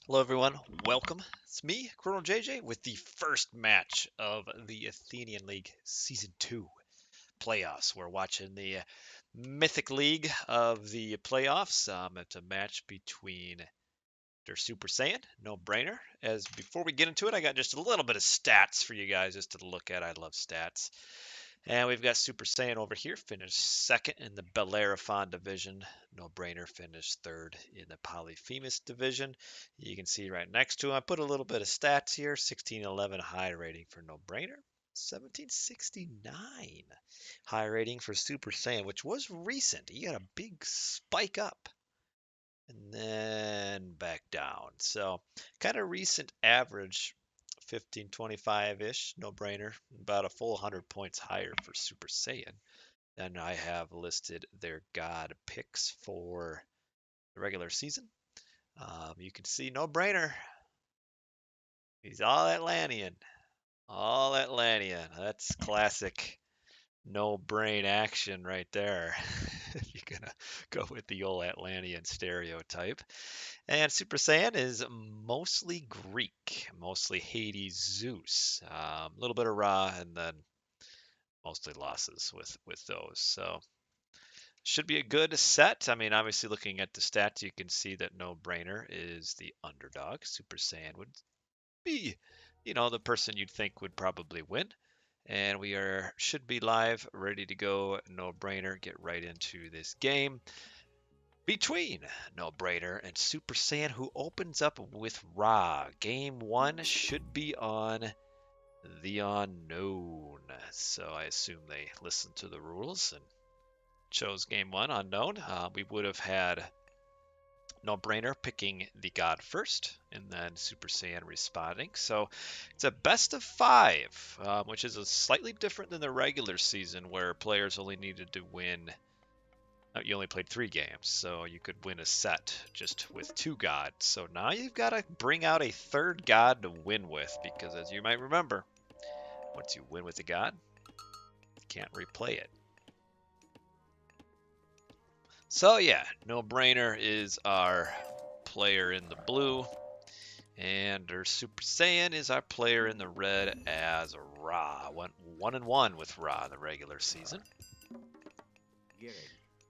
Hello everyone, welcome. It's me, Chrono JJ, with the first match of the Athenian League Season 2 playoffs. We're watching the Mythic League of the playoffs. It's a match between DerSuperSaiyajin, noBrainur. As before we get into it, I got just a little bit of stats for you guys just to look at. I love stats. And we've got Super Saiyan over here, finished second in the Bellerophon division. noBrainur finished third in the Polyphemus division. You can see right next to him, I put a little bit of stats here. 1611 high rating for noBrainur. 1769 high rating for Super Saiyan, which was recent. He got a big spike up and then back down. So kind of recent average 1525-ish, noBrainur, about a full 100 points higher for Super Saiyan. Then I have listed their God picks for the regular season. You can see noBrainur. He's all Atlantean. All Atlantean. That's classic no brain action right there. If you're gonna go with the old Atlantean stereotype. And Super Saiyan is mostly Greek, mostly Hades, Zeus, a little bit of Ra, and then mostly losses with those. So should be a good set. I mean, obviously looking at the stats, you can see that noBrainur is the underdog. Super Saiyan would be, the person you'd think would probably win. And we should be live, ready to go. noBrainur, get right into this game between noBrainur and Super Saiyan, who opens up with Ra. Game one should be on the unknown. So I assume they listened to the rules and chose game one unknown. We would have had noBrainur picking the god first, and then Super Saiyan responding. So it's a best of five, which is slightly different than the regular season where players only needed to win. You only played 3 games, so you could win a set just with 2 gods. So now you've got to bring out a third god to win with, because as you might remember, once you win with a god, you can't replay it. So yeah, noBrainur is our player in the blue, and our Super Saiyan is our player in the red as Ra. Went 1-1 with Ra in the regular season.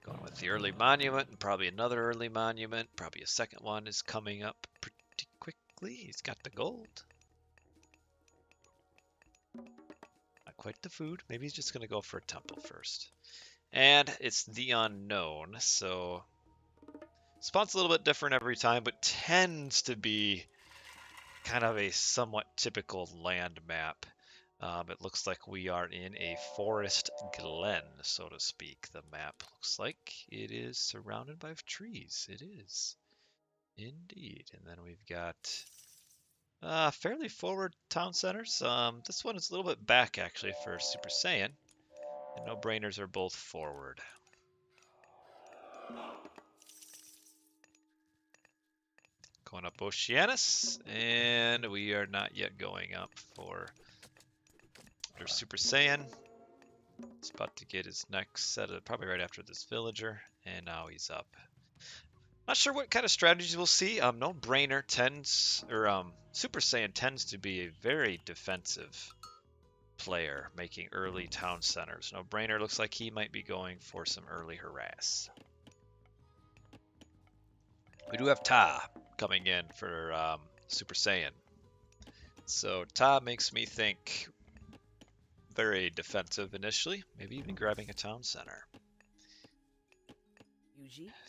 Going with the early monument, and probably another early monument. Probably a second one is coming up pretty quickly. He's got the gold. Not quite the food. Maybe he's just going to go for a temple first. And it's the unknown, so spawn's a little bit different every time, but tends to be kind of a somewhat typical land map. It looks like we are in a forest glen, so to speak. The map looks like it is surrounded by trees. It is, indeed. And then we've got fairly forward town centers. This one is a little bit back, actually, for Super Saiyan. And noBrainurs are both forward. Going up Oceanus, and we are not yet going up for their Super Saiyan. He's about to get his next set of, probably right after this villager, and now he's up. Not sure what kind of strategies we'll see. noBrainur tends, or Super Saiyan tends to be a very defensive player, making early town centers. noBrainur looks like he might be going for some early harass. We do have Ta coming in for Super Saiyan. So Ta makes me think very defensive initially, maybe even grabbing a town center.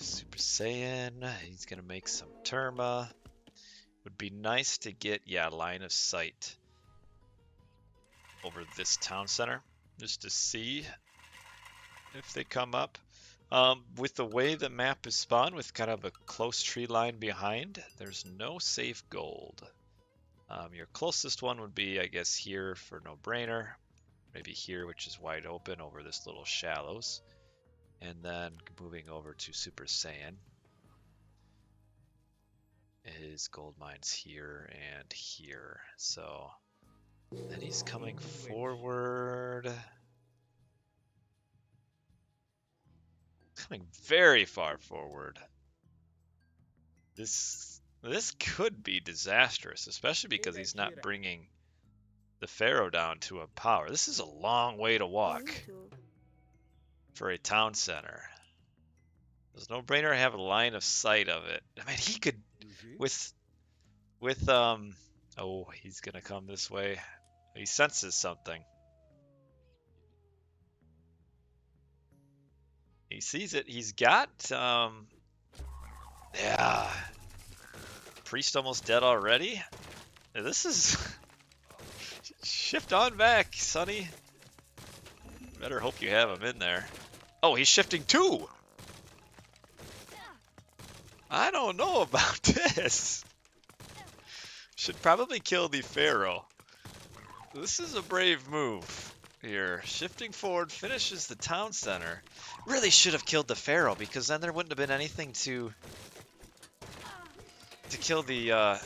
Super Saiyan, he's going to make some Terma. Would be nice to get, line of sight over this town center, just to see if they come up. With the way the map is spun, with kind of a close tree line behind, there's no safe gold. Your closest one would be, I guess, here for noBrainur. Maybe here, which is wide open over this little shallows. And then moving over to Super Saiyan. His gold mines here and here. So then he's coming forward. Coming very far forward. This This could be disastrous, especially because he's not bringing the Pharaoh down to a power. This is a long way to walk for a town center. Does noBrainur have a line of sight of it? I mean, he could with oh, he's gonna come this way. He senses something. He sees it. He's got yeah. Priest almost dead already. This is shift on back, Sonny. Better hope you have him in there. Oh, he's shifting too. I don't know about this. Should probably kill the Pharaoh. This is a brave move here. Shifting forward finishes the town center. Really should have killed the Pharaoh because then there wouldn't have been anything to kill the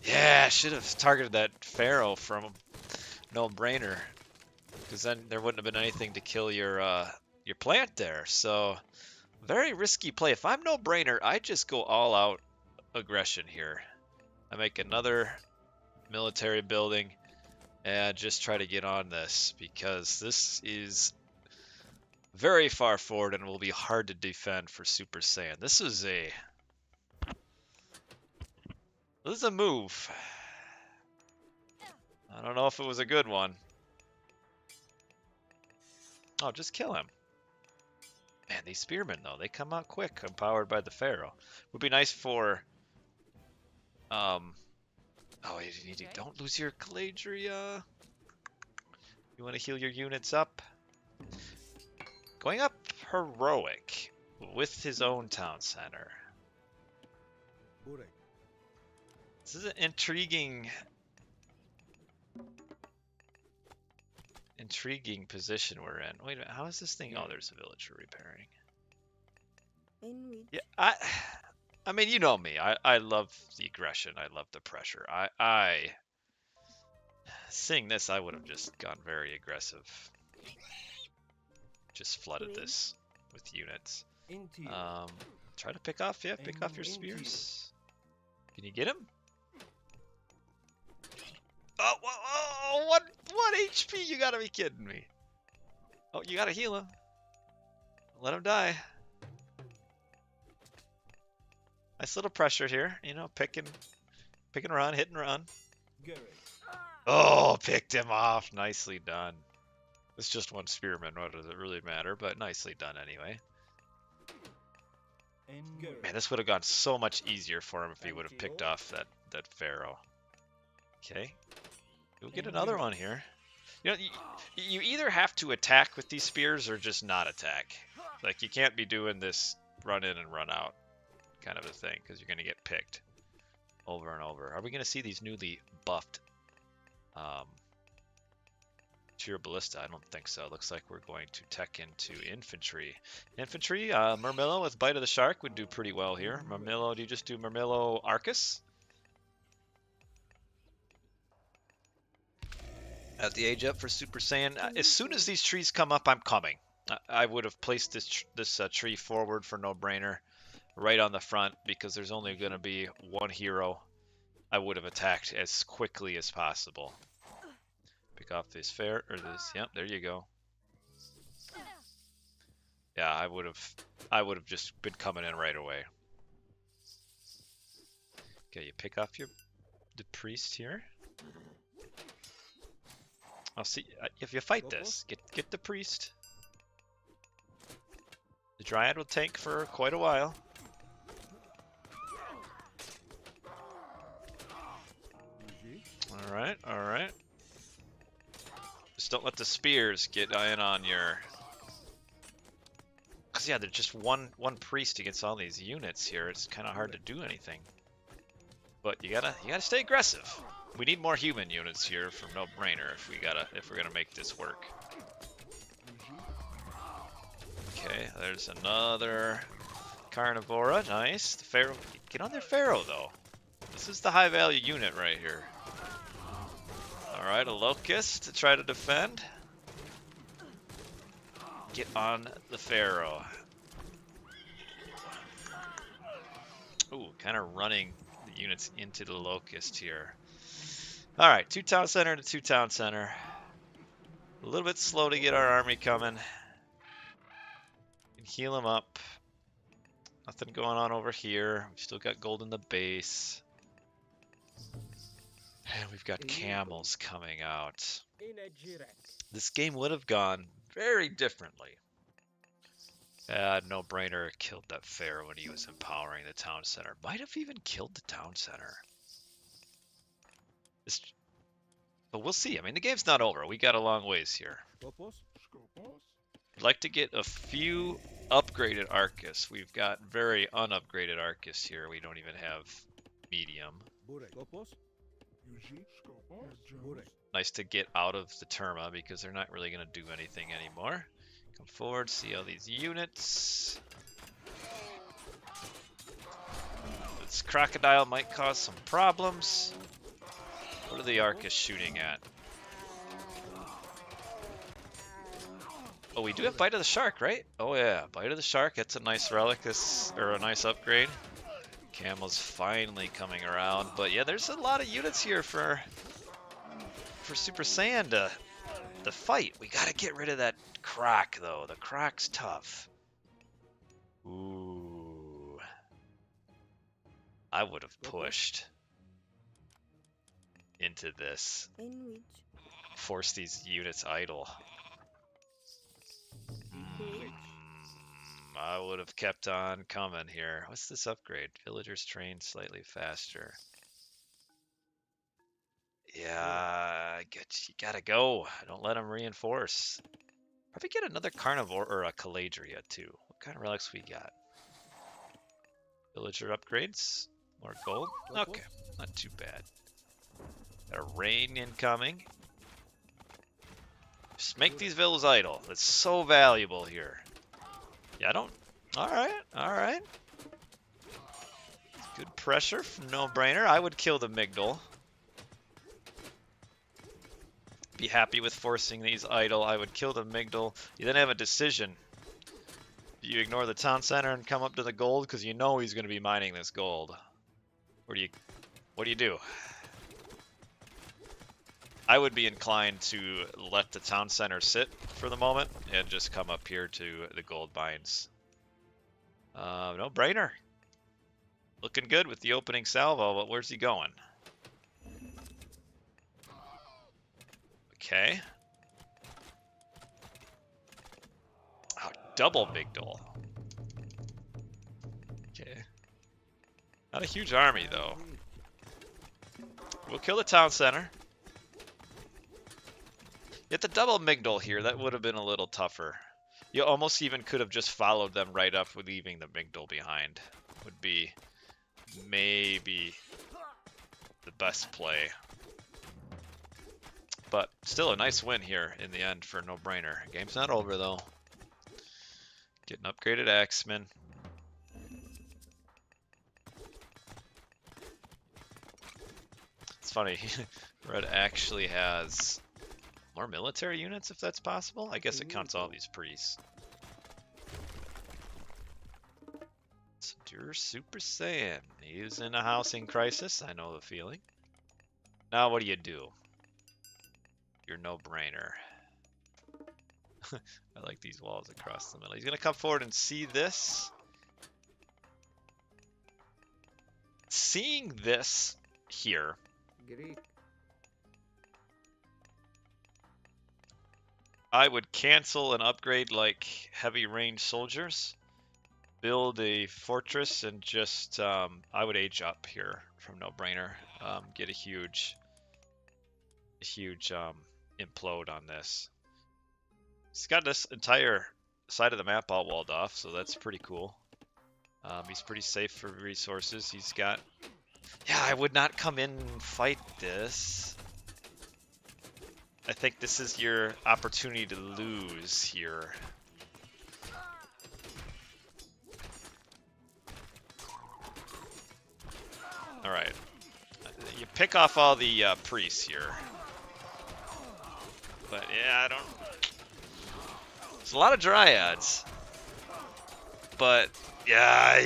yeah, should have targeted that Pharaoh from noBrainur because then there wouldn't have been anything to kill your plant there. So very risky play. If I'm noBrainur, I just go all out aggression here. I make another military building and just try to get on this because this is very far forward and will be hard to defend for Super Saiyan. This is a move. I don't know if it was a good one. Oh, just kill him. Man, these spearmen though, they come out quick, empowered by the Pharaoh. Would be nice for oh, don't lose your Caladria. You want to heal your units up. Going up heroic with his own town center. This is an intriguing position we're in. Wait a minute, how is this thing? Oh, there's a villager repairing. Yeah, I mean, you know me. I love the aggression. I love the pressure. Seeing this, I would have just gone very aggressive. Just flooded this with units. Try to pick off, pick off your spears. Can you get him? Oh, what HP? You gotta be kidding me. Oh, you gotta heal him. Let him die. Nice little pressure here, you know, pick and run, hit and run. Oh, picked him off. Nicely done. It's just one spearman, what does it really matter? But nicely done anyway. Man, this would have gone so much easier for him if he would have picked off that Pharaoh. Okay. We'll get another one here. You know, you either have to attack with these spears or just not attack. Like, you can't be doing this run in and run out kind of a thing, because you're going to get picked over and over. Are we going to see these newly buffed Cheer Ballista? I don't think so. Looks like we're going to tech into infantry. Infantry, Murmillo with Bite of the Shark would do pretty well here. Murmillo, do you just do Murmillo Arcus? At the age up for Super Saiyan. As soon as these trees come up, I'm coming. I would have placed this tree forward for noBrainur right on the front because there's only going to be one hero. I would have attacked as quickly as possible. Pick off this yep, there you go. Yeah, I would have just been coming in right away. Okay, you pick off the priest here. I'll see if you fight this. Get the priest. The Dryad will tank for quite a while. All right. Just don't let the spears get in on your. Cause yeah, there's just one priest against all these units here. It's kind of hard to do anything. But you gotta stay aggressive. We need more human units here from noBrainur if we're gonna make this work. Okay, there's another Carnivora. Nice. The Pharaoh. Get on their Pharaoh though. This is the high value unit right here. Alright, a Locust to try to defend. Get on the Pharaoh. kind of running the units into the locust here. All right, 2 town center to 2 town center. A little bit slow to get our army coming. Can heal them up. Nothing going on over here. We've still got gold in the base. And we've got camels coming out. This game would have gone very differently. noBrainur killed that fair when he was empowering the town center. Might have even killed the town center. But we'll see. I mean, the game's not over. We got a long ways here. I'd like to get a few upgraded Arcus. We've got very unupgraded Arcus here. We don't even have medium. Nice to get out of the Terma because they're not really going to do anything anymore. Come forward, see all these units. This crocodile might cause some problems. What are the Arcus shooting at? Oh, we do have Bite of the Shark, right? Oh yeah, Bite of the Shark. That's a nice relic, or a nice upgrade. Camel's finally coming around, but yeah, there's a lot of units here for Super Saiyan to fight. We gotta get rid of that Croc though. The Croc's tough. Ooh, I would have pushed into this. Force these units idle. I would have kept on coming here. What's this upgrade? Villagers train slightly faster. Yeah, you gotta go. Don't let them reinforce. Probably get another carnivore or a Caladria too. What kind of relics we got? Villager upgrades. More gold. Okay, not too bad. Got a rain incoming. Just make these villas idle. That's so valuable here. Yeah, I don't... Alright. Good pressure from noBrainur. I would kill the Migdal. Be happy with forcing these idle. I would kill the Migdal. You then have a decision. Do you ignore the town center and come up to the gold? Because you know he's going to be mining this gold. Or do you... What do you do? I would be inclined to let the town center sit for the moment and just come up here to the gold mines. noBrainur. Looking good with the opening salvo, but where's he going? Okay. Oh, double Migdal. Okay. Not a huge army, though. We'll kill the town center. Get the double Migdal here. That would have been a little tougher. You almost even could have just followed them right up with leaving the Migdal behind. Would be maybe the best play. But still a nice win here in the end for noBrainur. Game's not over though. Getting upgraded Axemen. It's funny. Red actually has more military units, if that's possible. I guess it counts all these priests. It's DerSuperSaiyajin. He's in a housing crisis. I know the feeling. Now what do? You're noBrainur. I like these walls across the middle. He's going to come forward and see this. Seeing this here. I would cancel an upgrade like heavy range soldiers, build a fortress, and just I would age up here from noBrainur. Get a huge implode on this. He's got this entire side of the map all walled off, so that's pretty cool. He's pretty safe for resources. He's got... Yeah, I would not come in and fight this. I think this is your opportunity to lose here. Alright. You pick off all the priests here. But yeah, I don't... There's a lot of dryads. But yeah,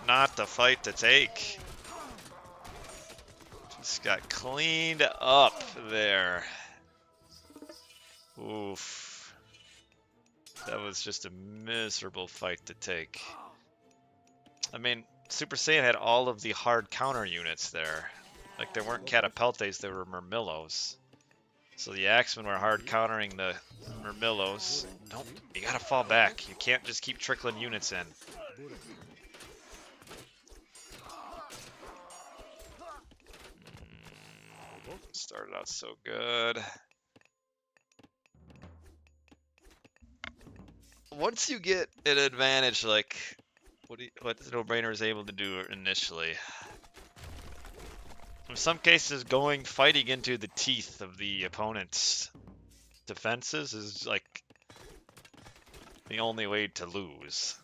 not the fight to take. Just got cleaned up there. Oof. That was just a miserable fight to take. I mean, Super Saiyan had all of the hard counter units there. Like, there weren't Catapultes, there were Murmillos. So the Axemen were hard countering the Murmillos. Nope, you gotta fall back. You can't just keep trickling units in. Started out so good. Once you get an advantage like what noBrainur is able to do initially, in some cases fighting into the teeth of the opponent's defenses is like the only way to lose.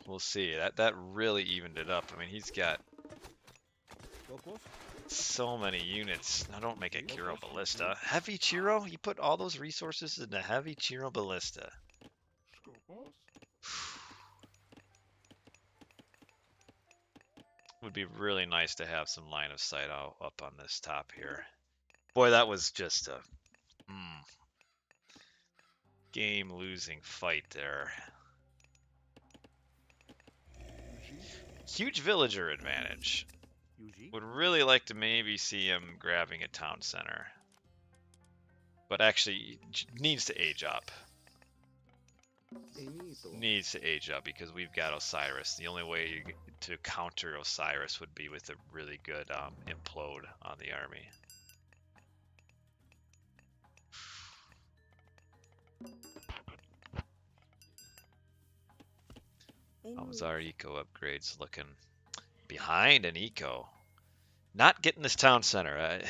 We'll see. That really evened it up. I mean, he's got so many units. Now don't make a Chiro Ballista. Heavy Chiro? You put all those resources into Heavy Chiro Ballista. Would be really nice to have some line of sight up on this top here. Boy, that was just a game-losing fight there. Huge villager advantage. Would really like to maybe see him grabbing a town center. But actually, needs to age up. Needs to age up because we've got Osiris. The only way to counter Osiris would be with a really good implode on the army. How's our eco upgrades looking? Behind an eco. Not getting this town center.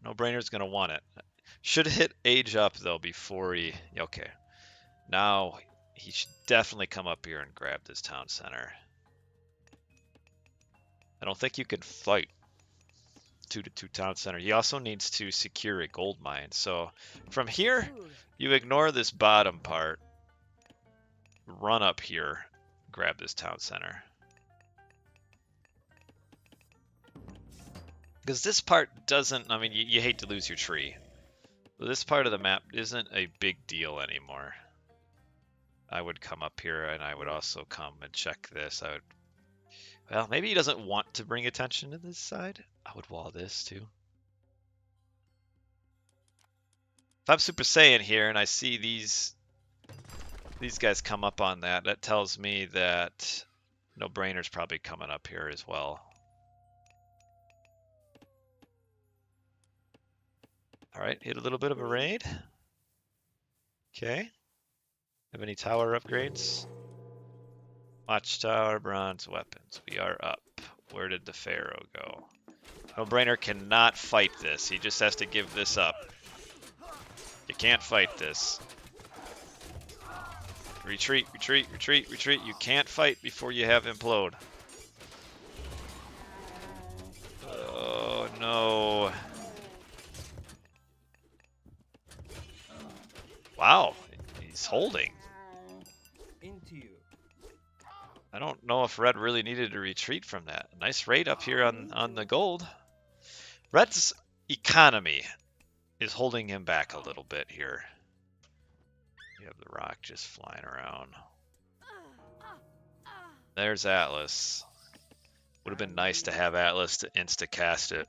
noBrainur's going to want it. Should hit age up, though, before he... Okay. Now, he should definitely come up here and grab this town center. I don't think you can fight 2-2 town center. He also needs to secure a gold mine. So, from here, you ignore this bottom part. Run up here. Grab this town center. Because this part doesn't, I mean, you hate to lose your tree. But this part of the map isn't a big deal anymore. I would come up here and I would also come and check this. I would, well, maybe he doesn't want to bring attention to this side. I would wall this too. If I'm Super Saiyan here and I see these guys come up on that, that tells me that noBrainur's probably coming up here as well. All right, hit a little bit of a raid. Okay. Have any tower upgrades? Watchtower, bronze weapons. We are up. Where did the Pharaoh go? noBrainur cannot fight this. He just has to give this up. You can't fight this. Retreat, retreat, retreat, retreat. You can't fight before you have implode. Oh, no. Wow, he's holding. I don't know if Red really needed to retreat from that. Nice raid up here on the gold. Red's economy is holding him back a little bit here. You have the rock just flying around. There's Atlas. Would have been nice to have Atlas to insta-cast it.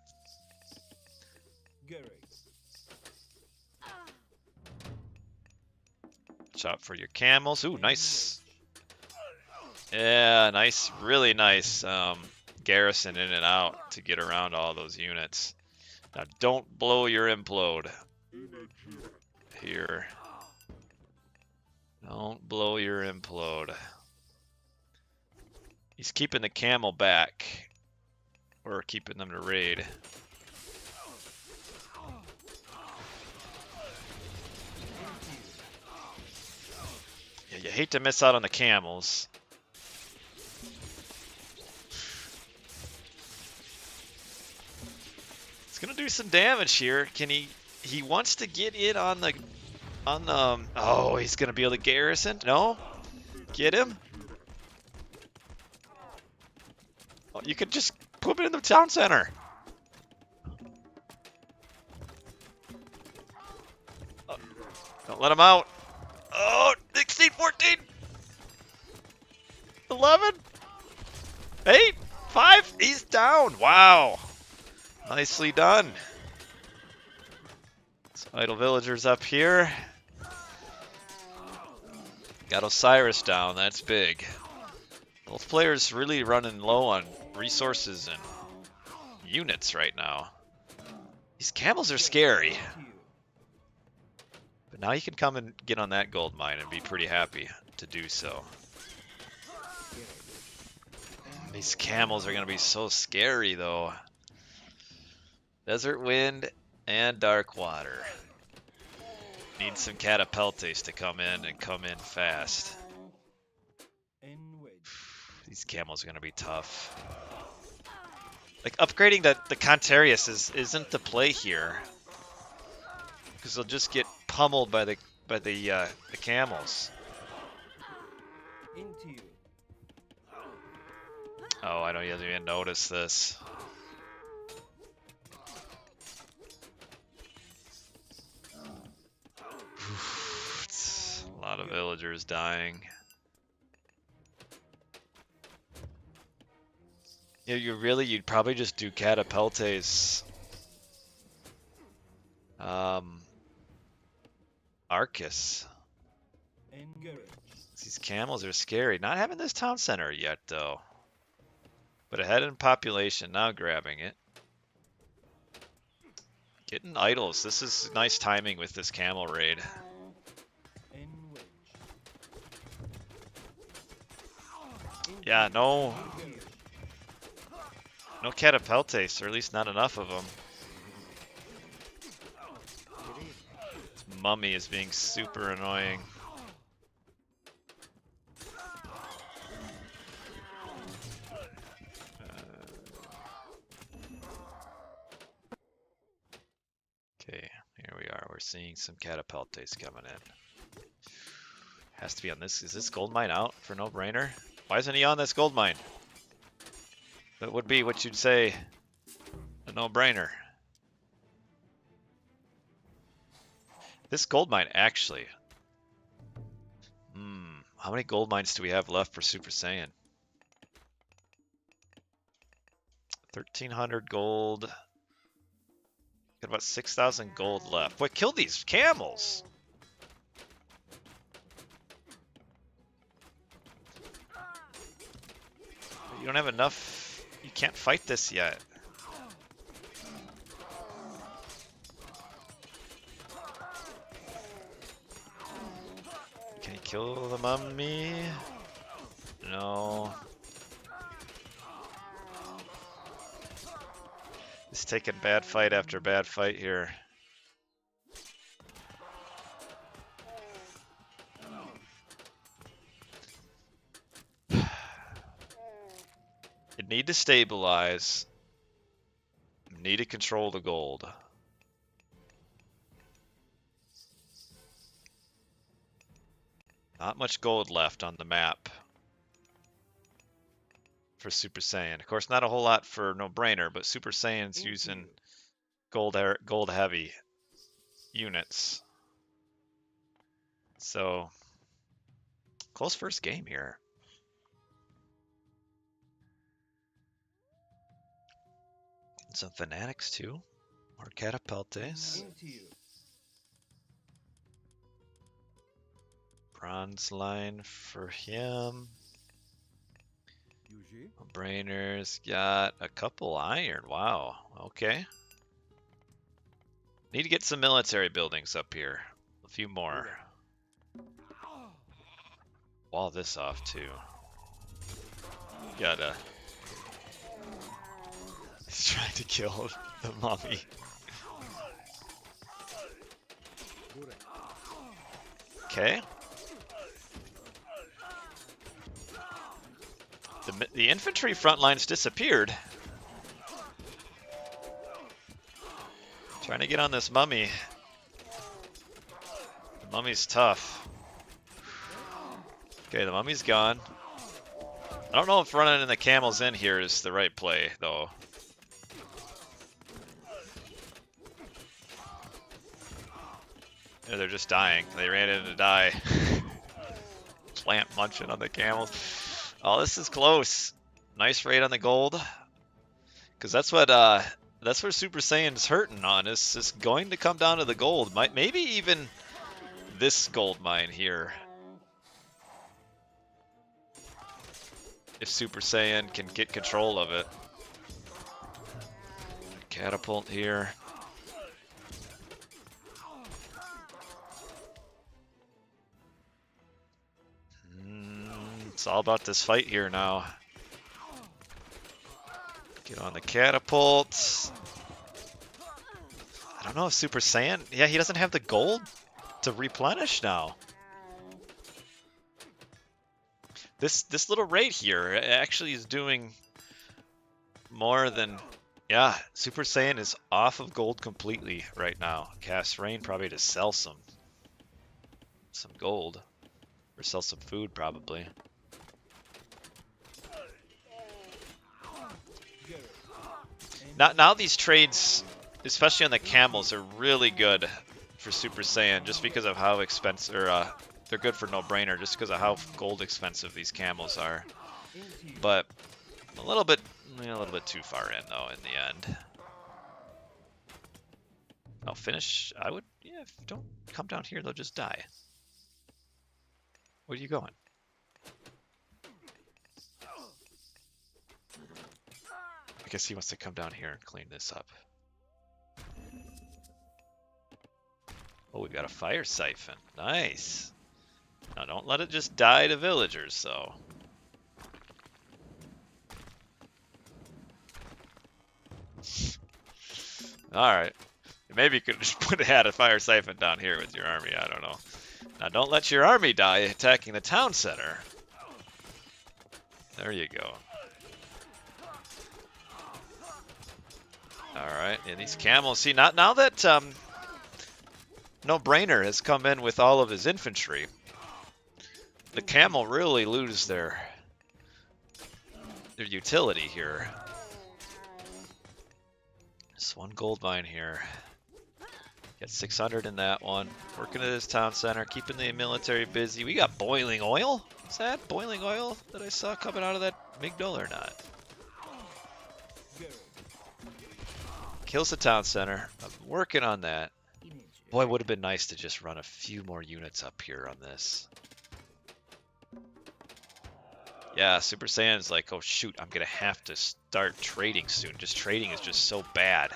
Chop for your camels. Ooh, nice. Yeah, nice. Really nice garrison in and out to get around all those units. Now, don't blow your implode here. Don't blow your implode. He's keeping the camel back. Or keeping them to raid. Yeah, you hate to miss out on the camels. He's gonna do some damage here. Can he? He wants to get in on the oh, he's gonna be able to garrison. No, get him. Oh, you could just put him in the town center. Oh, don't let him out. Oh, 16, 14, 11, 8, 5. He's down. Wow. Nicely done. Some idle villagers up here. Got Osiris down. That's big. Both players really running low on resources and units right now. These camels are scary. But now you can come and get on that gold mine and be pretty happy to do so. These camels are going to be so scary, though. Desert Wind and Dark Water. Need some catapultes to come in and come in fast. These camels are going to be tough. Like, upgrading the Cantarius isn't the play here. Because they'll just get pummeled by the camels. Oh, I don't even notice this. A lot of villagers dying. Yeah, you'd probably just do catapultes. Arcus. These camels are scary. Not having this town center yet, though. But ahead in population, now grabbing it. Getting idols. This is nice timing with this camel raid. Yeah, no catapultes, or at least not enough of them. This mummy is being super annoying. Okay, here we are. We're seeing some catapultes coming in. Has to be on this. Is this gold mine out for noBrainur? Why isn't he on this gold mine? That would be what you'd say a no-brainer. This gold mine actually. How many gold mines do we have left for Super Saiyan? 1,300 gold. Got about 6,000 gold left. Boy, kill these camels! You don't have enough. You can't fight this yet. Can you kill the mummy? No. He's taking bad fight after bad fight here. Need to stabilize. Need to control the gold. Not much gold left on the map for Super Saiyan. Of course, not a whole lot for noBrainur, but Super Saiyan's using gold heavy units. So, close first game here. Some fanatics too. More catapultes. Bronze line for him. Brainers got a couple iron. Wow. Okay. Need to get some military buildings up here. A few more. Wall this off too. Gotta. He's trying to kill the mummy. Okay. The infantry front lines disappeared. Trying to get on this mummy. The mummy's tough. Okay, the mummy's gone. I don't know if running in the camels in here is the right play, though. Yeah, they're just dying. They ran in to die. Plant munching on the camels. Oh, this is close. Nice raid on the gold. Because that's where Super Saiyan's hurting on. Is going to come down to the gold. Maybe even this gold mine here. If Super Saiyan can get control of it. Catapult here. It's all about this fight here now. Get on the catapult. I don't know if Super Saiyan... Yeah, he doesn't have the gold to replenish now. This little raid here actually is doing more than... Yeah, Super Saiyan is off of gold completely right now. Cast Rain probably to sell some gold. Or sell some food probably. Now these trades, especially on the camels, are really good for Super Saiyan just because of how expensive, or they're good for noBrainur just because of how gold expensive these camels are. But a little bit too far in though in the end. I'll finish. I would, yeah. If don't come down here, they'll just die. Where are you going? I guess he wants to come down here and clean this up. Oh, we got a fire siphon. Nice. Now don't let it just die to villagers, though. Alright. Maybe you could just had a fire siphon down here with your army, I don't know. Now don't let your army die attacking the town center. There you go. Alright, and these camels, see, now that noBrainur has come in with all of his infantry, the camel really lose their utility here. Just one gold mine here. Got 600 in that one. Working at this town center, keeping the military busy. We got boiling oil? Is that boiling oil that I saw coming out of that Migdol or not? Kills the town center. I'm working on that. Boy, it would have been nice to just run a few more units up here on this. Yeah, Super Saiyan's like, oh shoot, I'm gonna have to start trading soon. Just trading is just so bad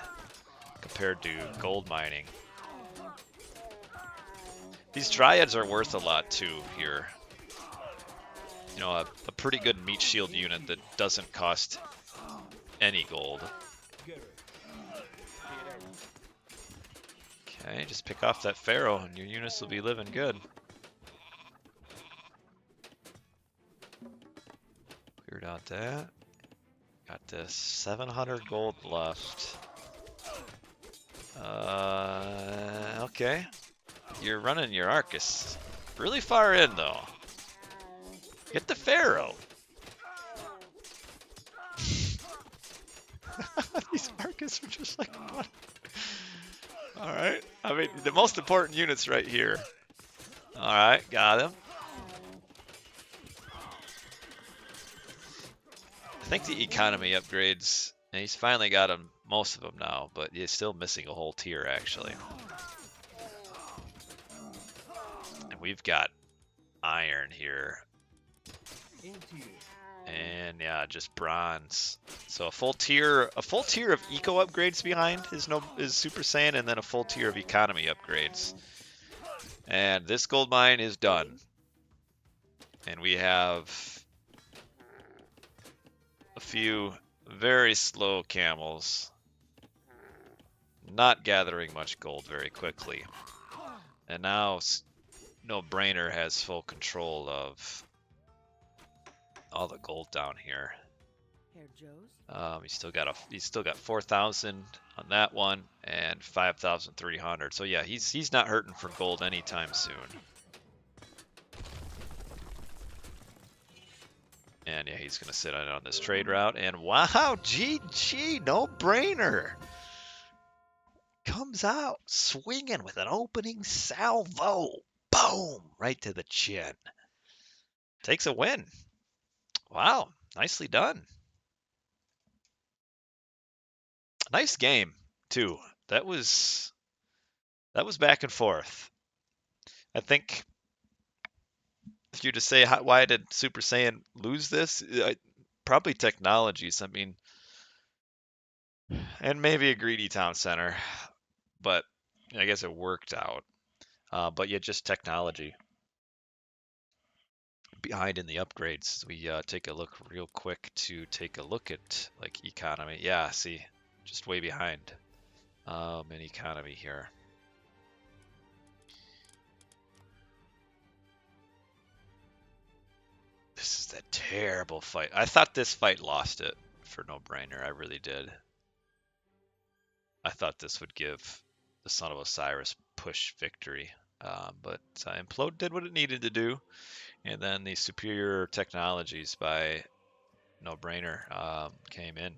compared to gold mining. These dryads are worth a lot too here. You know, a pretty good meat shield unit that doesn't cost any gold. Okay, just pick off that pharaoh and your units will be living good. Cleared out that. Got this 700 gold left. Okay. You're running your Arcus really far in though. Get the pharaoh. These Arcus are just like what? Alright, I mean, the most important unit's right here. Alright, got him. I think the economy upgrades, and he's finally got them, most of them now, but he's still missing a whole tier, actually. And we've got iron here. And yeah, just bronze. So a full tier of eco upgrades behind is Super Saiyan, and then a full tier of economy upgrades. And this gold mine is done. And we have a few very slow camels, not gathering much gold very quickly. And now noBrainur has full control of all the gold down here. He's still got 4,000 on that one and 5,300. So yeah, he's not hurting for gold anytime soon. And yeah, he's gonna sit on this trade route. And wow, GG, noBrainur comes out swinging with an opening salvo. Boom, right to the chin. Takes a win. Wow, nicely done. Nice game too. That was back and forth. I think if you just say why did Super Saiyan lose this, probably technologies. I mean, and maybe a greedy town center, but I guess it worked out. But yeah, just technology behind in the upgrades. We take a look real quick to take a look at like economy. Yeah, see, just way behind in economy here. This is a terrible fight. I thought this fight lost it for noBrainur. I really did. I thought this would give the Son of Osiris push victory. But Implode did what it needed to do. And then the superior technologies by noBrainur came in.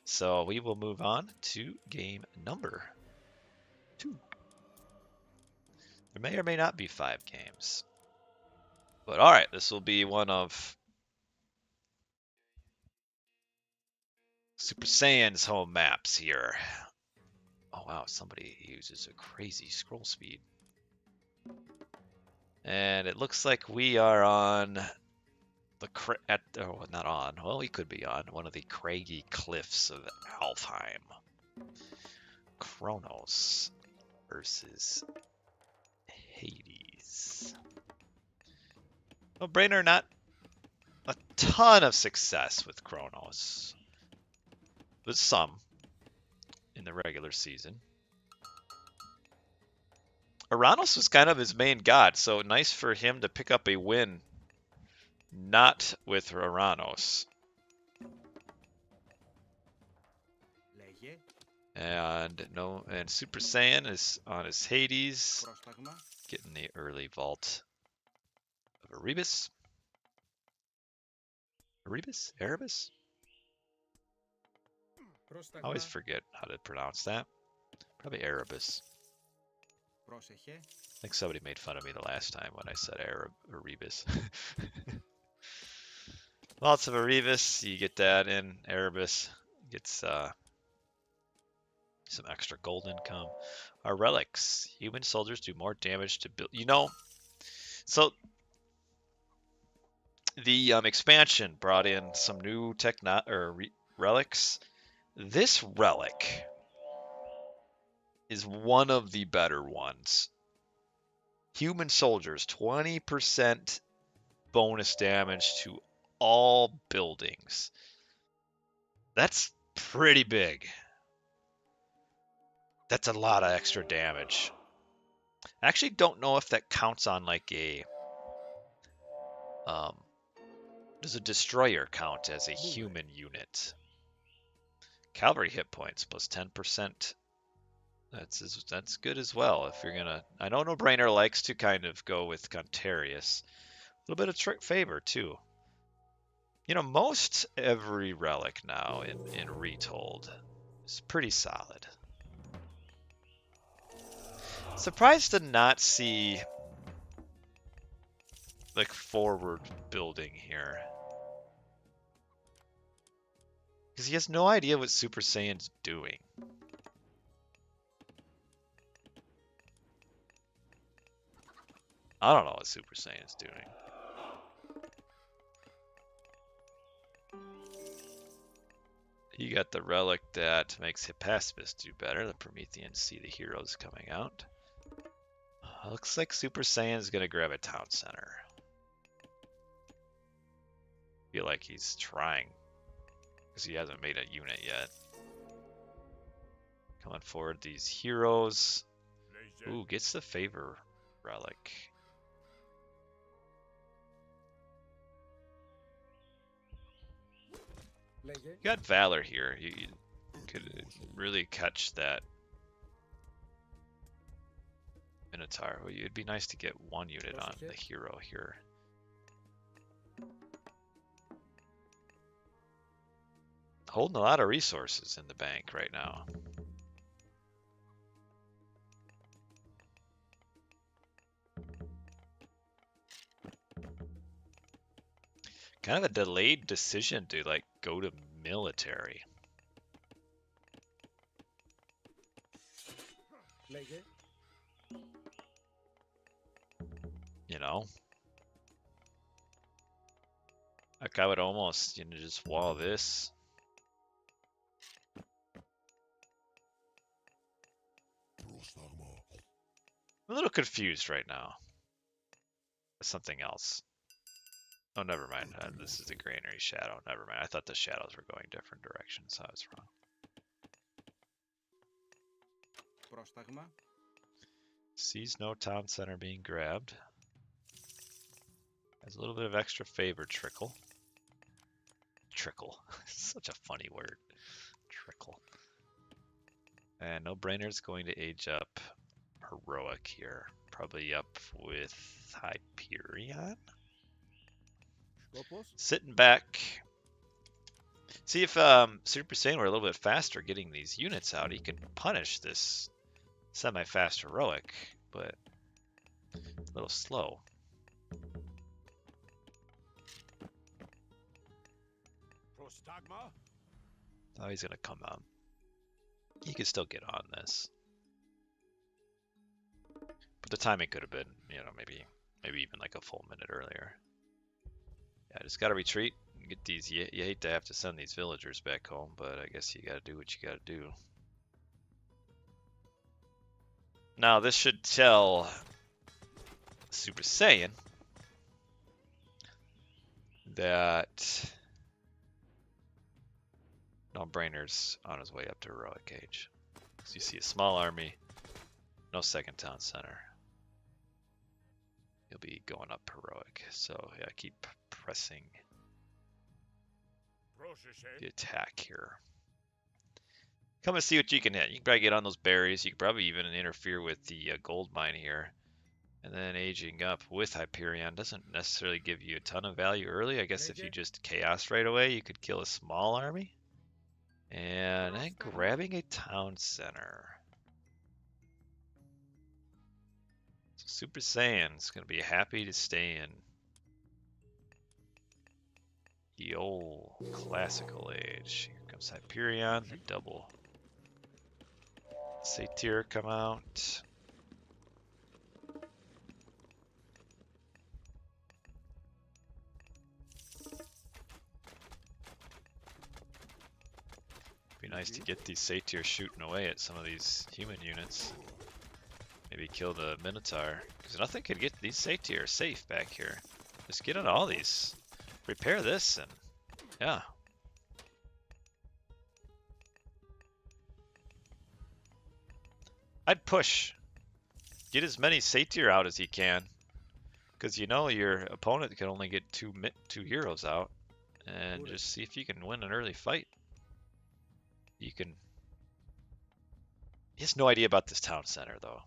So we will move on to game number 2. There may or may not be 5 games. But all right, this will be one of Super Saiyan's home maps here. Oh wow, somebody uses a crazy scroll speed. And it looks like we are on not on. Well, we could be on one of the craggy cliffs of Alfheim. Kronos versus Hades. noBrainur not a ton of success with Kronos, but some in the regular season. Uranus was kind of his main god, so nice for him to pick up a win not with Uranus. And Super Saiyan is on his Hades, getting the early vault of Erebus. Erebus? I always forget how to pronounce that. Probably Erebus. I think somebody made fun of me the last time when I said Erebus. Lots of Erebus, you get that in Erebus. Gets some extra gold income. Our relics. Human soldiers do more damage to build. So the expansion brought in some new relics. This relic is one of the better ones. Human soldiers, 20% bonus damage to all buildings. That's pretty big. That's a lot of extra damage. I actually don't know if that counts on like a does a destroyer count as a human unit? Cavalry hit points plus 10%. That's good as well. If you're gonna, I know noBrainur likes to kind of go with Contarius. A little bit of trick favor too. Most every relic now in Retold is pretty solid. Surprised to not see like forward building here. Because he has no idea what Super Saiyan's doing. I don't know what Super Saiyan's doing. You got the relic that makes Hippaspis do better. The Prometheans see the heroes coming out. Looks like Super Saiyan's gonna grab a town center. Feel like he's trying because he hasn't made a unit yet. Coming forward, these heroes. Ooh, gets the favor relic. You got Valor here. You could really catch that Minotaur. Well, it'd be nice to get one unit on the hero here. Holding a lot of resources in the bank right now. Kind of a delayed decision to like go to military. You know? Like I would almost, just wall this. I'm a little confused right now. Something else. Oh, never mind. This is a granary shadow. Never mind. I thought the shadows were going different directions. I was wrong. Sees no town center being grabbed. Has a little bit of extra favor trickle. Trickle. Such a funny word. Trickle. And noBrainur's going to age up heroic here. Probably up with Hyperion. Sitting back. See if Super Saiyan were a little bit faster getting these units out, he could punish this semi-fast heroic, but a little slow. Oh, he's gonna come out. He could still get on this, but the timing could have been, maybe even like a full minute earlier. Yeah, just gotta retreat and get these. You hate to have to send these villagers back home, but I guess you gotta do what you gotta do. Now this should tell Super Saiyan that noBrainur's on his way up to heroic age. So you see a small army, no second town center. He'll be going up heroic. So yeah, keep pressing the attack here. Come and see what you can hit. You can probably get on those berries. You can probably even interfere with the gold mine here. And then aging up with Hyperion doesn't necessarily give you a ton of value early. I guess if you just chaos right away, you could kill a small army. And then grabbing a town center. So Super Saiyan's going to be happy to stay in the old classical age. Here comes Hyperion, the double Satyr come out. Be nice to get these Satyrs shooting away at some of these human units. Maybe kill the Minotaur, because nothing could get these Satyrs safe back here. Just get on all these. Repair this, and yeah. I'd push. Get as many Satyr out as you can, because your opponent can only get two heroes out, and just see if you can win an early fight. You can. He has no idea about this town center though.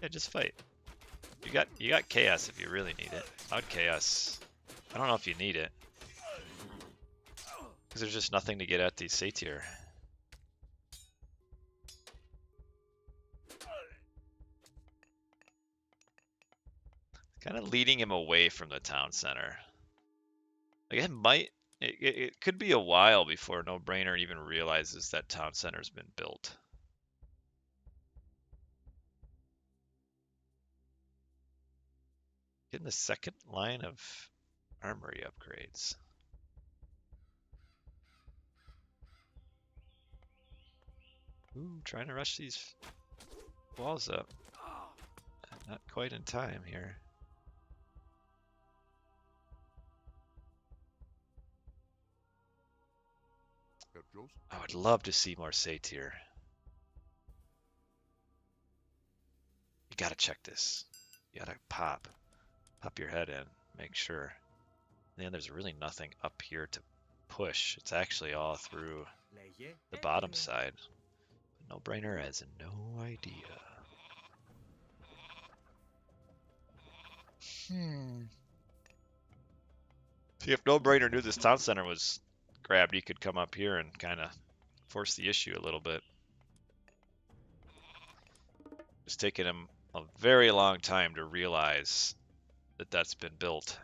Yeah, just fight. You got chaos if you really need it. Out chaos. I don't know if you need it, because there's just nothing to get at these Satyr. Kind of leading him away from the town center. Like it could be a while before noBrainur even realizes that town center's been built. Getting the second line of armory upgrades. Ooh, trying to rush these walls up. Not quite in time here. I would love to see more Satyr. You gotta check this. You gotta pop your head in, make sure. And then there's really nothing up here to push. It's actually all through the bottom side. noBrainur has no idea. See, if noBrainur knew this town center was grabbed, he could come up here and kind of force the issue a little bit. It's taken him a very long time to realize that that's been built.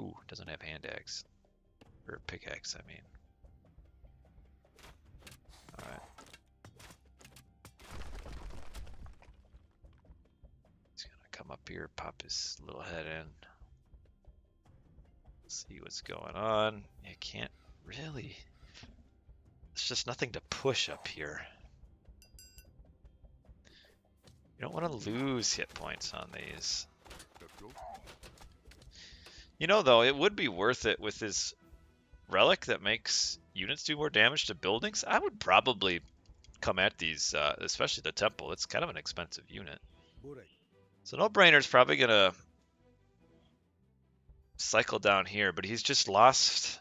Ooh, doesn't have hand axe. Or pickaxe, I mean. Alright. He's gonna come up here, pop his little head in. See what's going on. You can't really... There's just nothing to push up here. You don't want to lose hit points on these. You know, though, it would be worth it with his relic that makes units do more damage to buildings. I would probably come at these, especially the temple. It's kind of an expensive unit. So noBrainur's probably going to cycle down here, but he's just lost...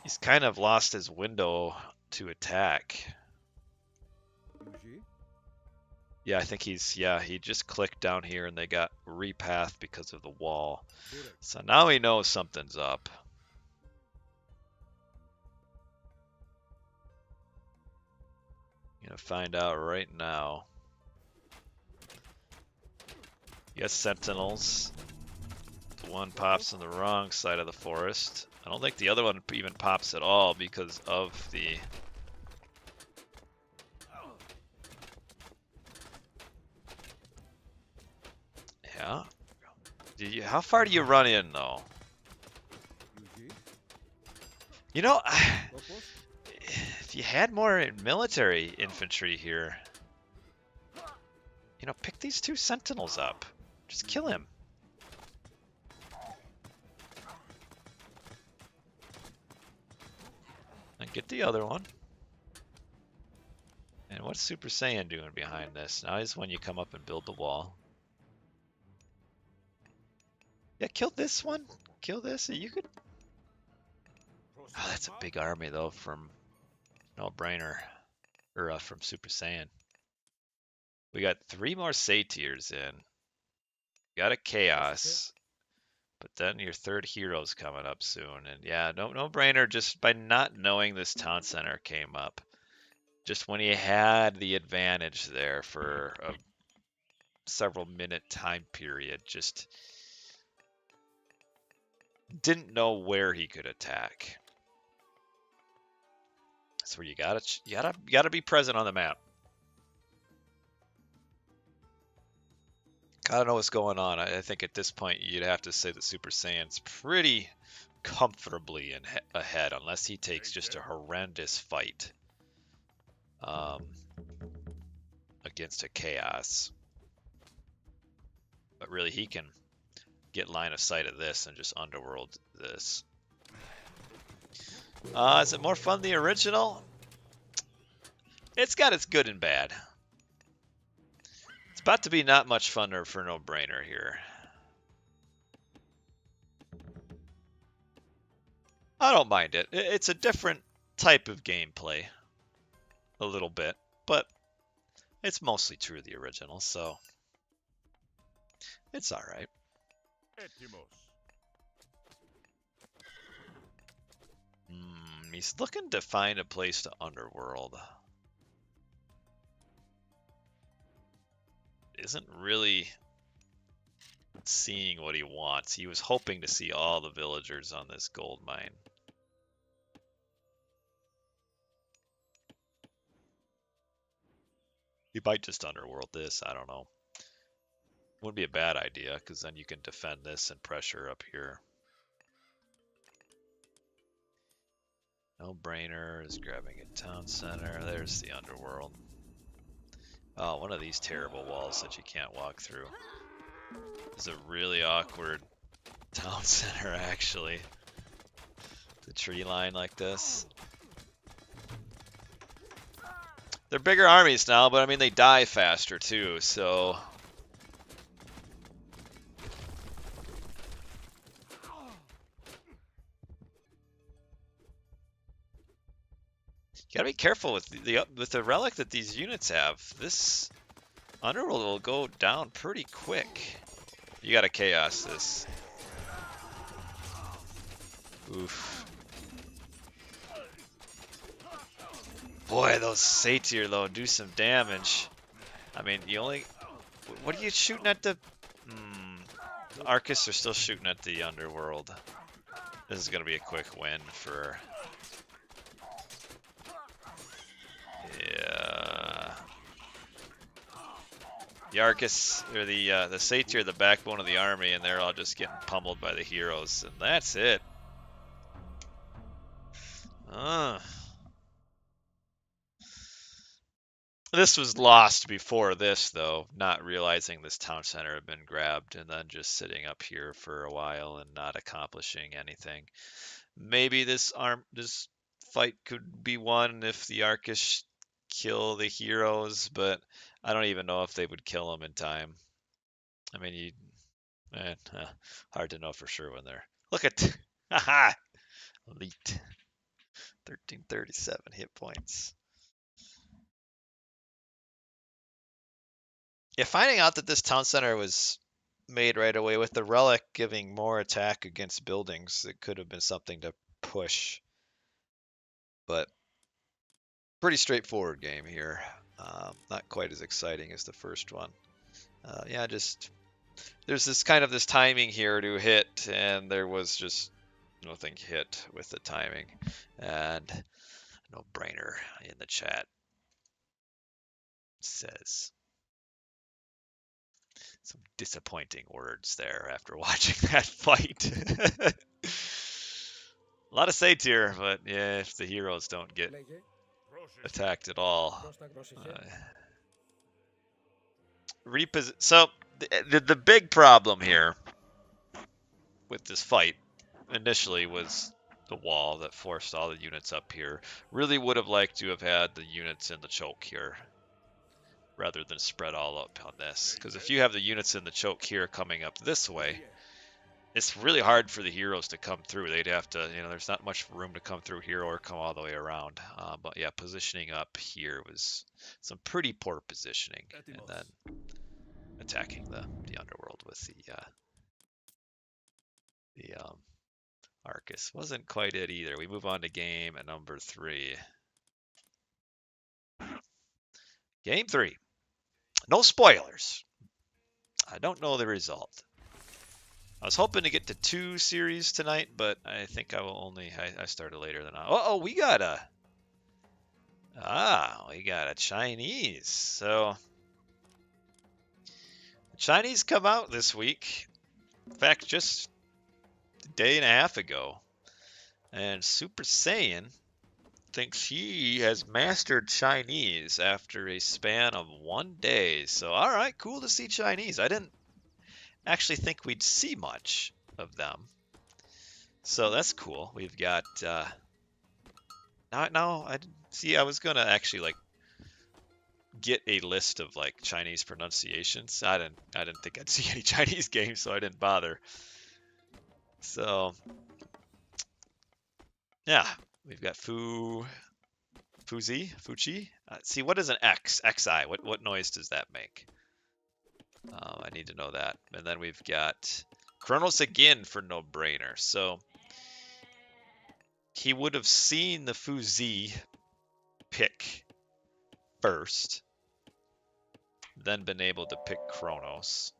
He's kind of lost his window to attack. Yeah, I think he's, he just clicked down here and they got repath because of the wall. So now he knows something's up. Gonna find out right now. Yes, sentinels. The one pops on the wrong side of the forest. I don't think the other one even pops at all because of the... Yeah. How far do you run in, though? You know, if you had more military infantry here, you know, pick these two sentinels up. Just kill him. And get the other one. And what's Super Saiyan doing behind this? Now is when you come up and build the wall. Yeah, kill this one. Kill this. You could... Oh, that's a big army, though, from noBrainur. Or from Super Saiyan. We got 3 more Satyrs in. We got a Chaos. But then your third hero's coming up soon. And yeah, noBrainur, just by not knowing this town center came up. Just when he had the advantage there for a several minute time period, just didn't know where he could attack. That's where you gotta be present on the map. Gotta know what's going on. I think at this point you'd have to say that Super Saiyan's pretty comfortably ahead, unless he takes just a horrendous fight against a Chaos. But really, he can get line of sight of this and just underworld this. Is it more fun than the original? It's got its good and bad. It's about to be not much funner for noBrainur here. I don't mind it. It's a different type of gameplay. A little bit. But it's mostly true of the original, so it's alright. He's looking to find a place to underworld. Isn't really seeing what he wants. He was hoping to see all the villagers on this gold mine. He might just underworld this, I don't know. Wouldn't be a bad idea, because then you can defend this and pressure up here. noBrainur is grabbing a town center. There's the underworld. Oh, one of these terrible walls that you can't walk through. It's a really awkward town center, actually. The tree line like this. They're bigger armies now, but I mean, they die faster too, so... You gotta be careful with the relic that these units have. This Underworld will go down pretty quick. You gotta chaos this. Oof. Boy, those Satyr though do some damage. I mean, you only... What are you shooting at the... The Arcus are still shooting at the Underworld. This is gonna be a quick win for... Yeah. The Arcus, or the Satyr are the backbone of the army, and they're all just getting pummeled by the heroes, and that's it. This was lost before this, though, not realizing this town center had been grabbed, and then just sitting up here for a while and not accomplishing anything. Maybe this fight could be won if the Arcus kill the heroes, but I don't even know if they would kill them in time. I mean, hard to know for sure when they're... Look at... Haha! Elite. 1337 hit points. Yeah, finding out that this town center was made right away with the relic giving more attack against buildings, it could have been something to push. But pretty straightforward game here. Not quite as exciting as the first one. Yeah, just there's this kind of this timing here to hit, and there was just nothing hit with the timing. And noBrainur in the chat says some disappointing words there after watching that fight. A lot of Satyr, but yeah, if the heroes don't get attacked at all. So the big problem here with this fight initially was the wall that forced all the units up here. Really would have liked to have had the units in the choke here rather than spread all up on this. Because if you have the units in the choke here coming up this way, it's really hard for the heroes to come through. They'd have to, there's not much room to come through here or come all the way around. But yeah, positioning up here was some pretty poor positioning. And then attacking the underworld with the Arcus wasn't quite it either. We move on to game number 3. Game 3. No spoilers. I don't know the result. I was hoping to get to 2 series tonight, but I think I will only... I started later than I... Oh, we got a... we got a Chinese. So... The Chinese come out this week. In fact, just a day and a half ago. And Super Saiyan thinks he has mastered Chinese after a span of 1 day. So, alright, cool to see Chinese. I didn't actually think we'd see much of them. So that's cool. We've got no, I was gonna actually get a list of Chinese pronunciations. I didn't think I'd see any Chinese games, so I didn't bother. So yeah, we've got Fuji. See, what is an X? XI. What noise does that make? I need to know that. And then we've got Kronos again for noBrainur. So he would have seen the Fuzi pick first, then been able to pick Kronos.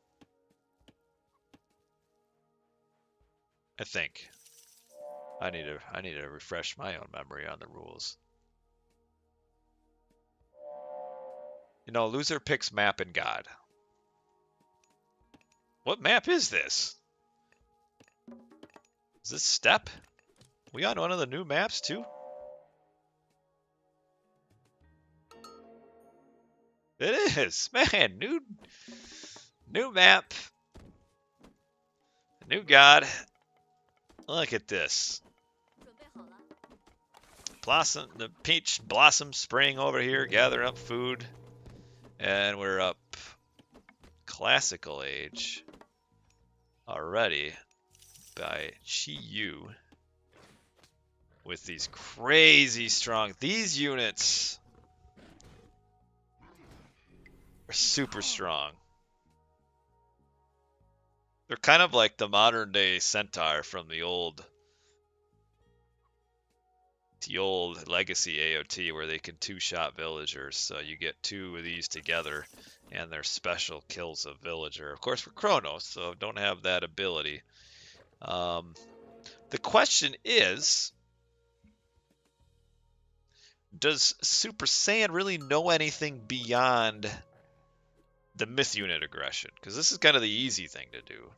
I think. I need to refresh my own memory on the rules. Loser picks map and god. What map is this? Is this Steppe? We on one of the new maps too? It is, man. New map. New god. Look at this. the peach blossom spring over here, gathering up food. And we're up classical age already by Chi Yu with these crazy strong. These units are super strong. They're kind of like the modern day centaur from the old legacy AOT where they can two-shot villagers. So you get two of these together and their special kills a villager. Of course, we're Chronos, so don't have that ability. The question is, does Super Saiyan really know anything beyond the myth unit aggression? Because this is kind of the easy thing to do.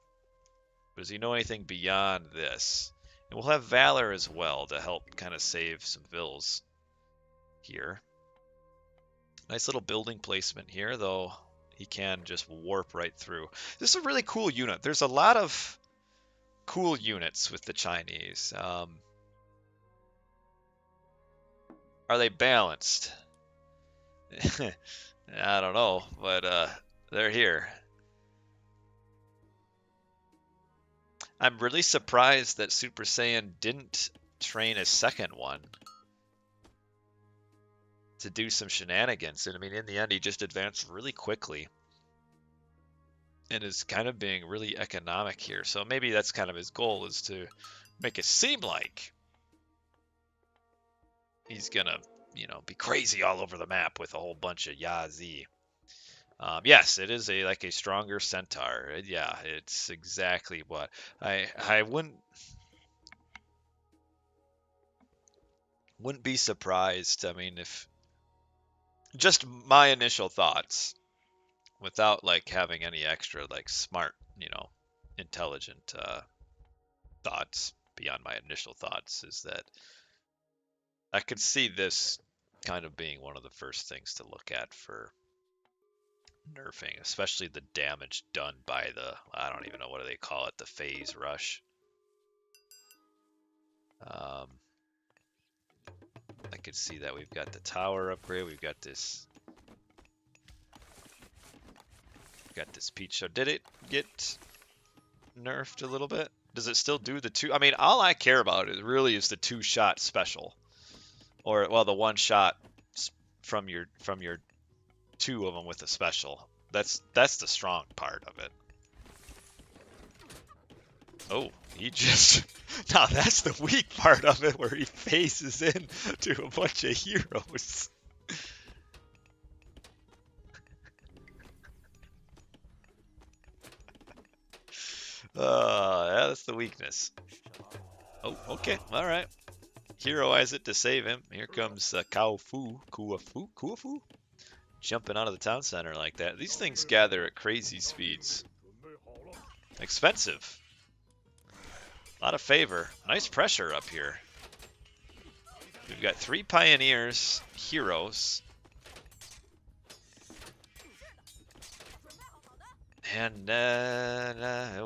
Does he know anything beyond this? And we'll have Valor as well to help kind of save some vills here. Nice little building placement here, though he can just warp right through. This is a really cool unit. There's a lot of cool units with the Chinese. Are they balanced? I don't know, but they're here. I'm really surprised that Super Saiyan didn't train a second one to do some shenanigans. And I mean, in the end, he just advanced really quickly and is kind of being really economic here. So maybe that's kind of his goal, is to make it seem like he's gonna, you know, be crazy all over the map with a whole bunch of Yazi. Yes, it is like a stronger centaur. Yeah, it's exactly what I wouldn't be surprised. I mean, if just my initial thoughts, without like having any extra like smart, you know, intelligent thoughts beyond my initial thoughts, is that I could see this kind of being one of the first things to look at for nerfing, especially the damage done by the, I don't even know what do they call it, the phase rush. I could see that. We've got the tower upgrade, we've got this peach show. Did it get nerfed a little bit? Does it still do the two? I mean, all I care about is really is the two-shot special, or well, the one shot from your two of them with a special. That's the strong part of it. Oh, he just now that's the weak part of it, where he faces in to a bunch of heroes. Yeah, that's the weakness. Oh, okay, all right. Heroize it to save him. Here comes Kuafu, jumping out of the town center like that. These things gather at crazy speeds. Expensive. A lot of favor. Nice pressure up here. We've got 3 pioneers, heroes. And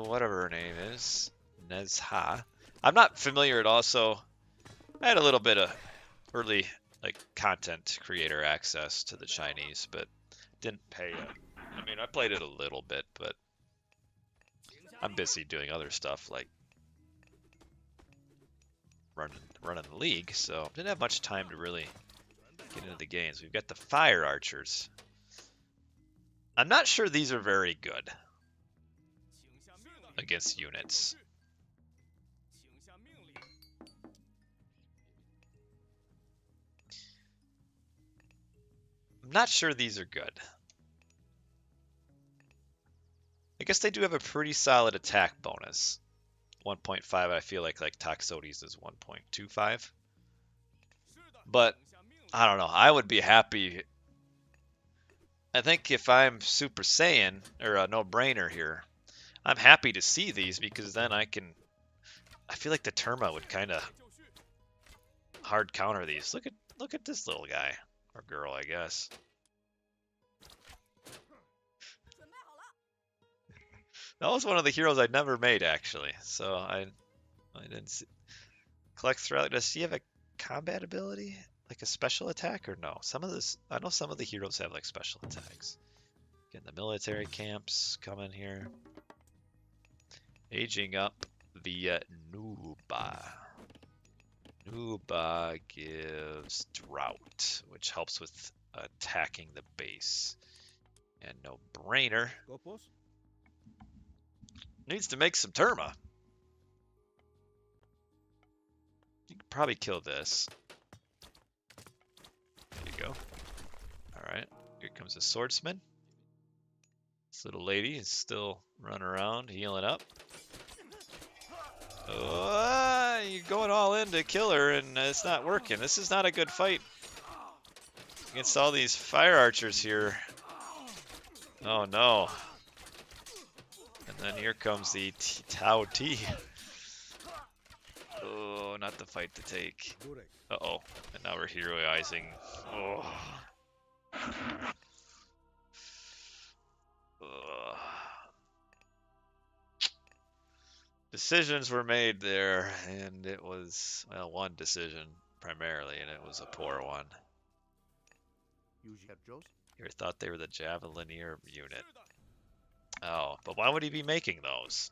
whatever her name is, Nezha. I'm not familiar at all, so I had a little bit of early like content creator access to the Chinese, but didn't pay it. I mean, I played it a little bit, but I'm busy doing other stuff like running the league, so didn't have much time to really get into the games. We've got the fire archers. I'm not sure these are very good against units. I'm not sure these are good. I guess they do have a pretty solid attack bonus. 1.5, I feel like Toxotes is 1.25. But, I don't know, I would be happy. I think if I'm Super Saiyan, or a noBrainur here, I'm happy to see these, because then I feel like the Terma would kind of hard counter these. Look at this little guy, or girl, I guess. That was one of the heroes I'd never made, actually, so I didn't see. Collects throughout. Does he have a combat ability? Like a special attack or no? Some of this, I know some of the heroes have like special attacks. Getting the military camps coming here. Aging up via Nuba. Nuba gives drought, which helps with attacking the base. And noBrainur needs to make some Terma. You can probably kill this. There you go. Alright, here comes a swordsman. This little lady is still running around, healing up. Oh, you're going all in to kill her, and it's not working. This is not a good fight against all these fire archers here. Oh no. And then here comes the Tao T. Oh, not the fight to take. Uh-oh. And now we're heroizing. Oh. Decisions were made there, and it was, well, one decision primarily, and it was a poor one. You ever thought they were the Javelineer unit? Oh, but why would he be making those?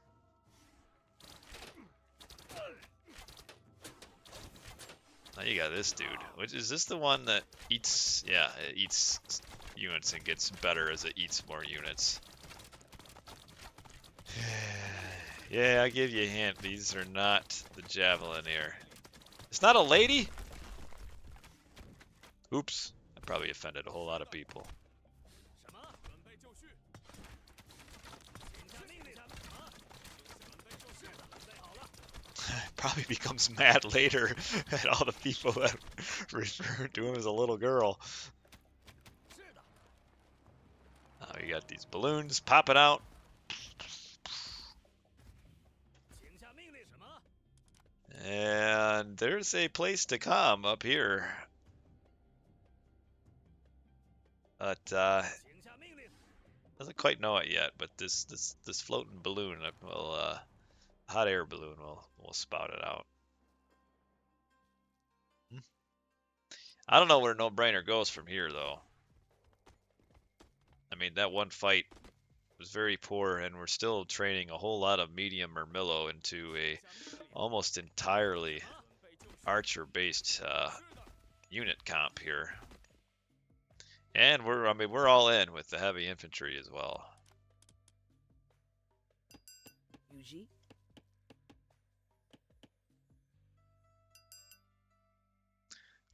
Now you got this dude. Which is this the one that eats? Yeah, it eats units and gets better as it eats more units. Yeah, I'll give you a hint. These are not the Javelineer. It's not a lady? Oops. I probably offended a whole lot of people. Probably becomes mad later at all the people that refer to him as a little girl. Now you got these balloons popping out. And there's a place to come up here. But doesn't quite know it yet, but this floating balloon will hot air balloon will spout it out. I don't know where noBrainur goes from here though. I mean, that one fight was very poor, and we're still training a whole lot of medium Murmillo into a almost entirely archer-based unit comp here. And we're all in with the heavy infantry as well.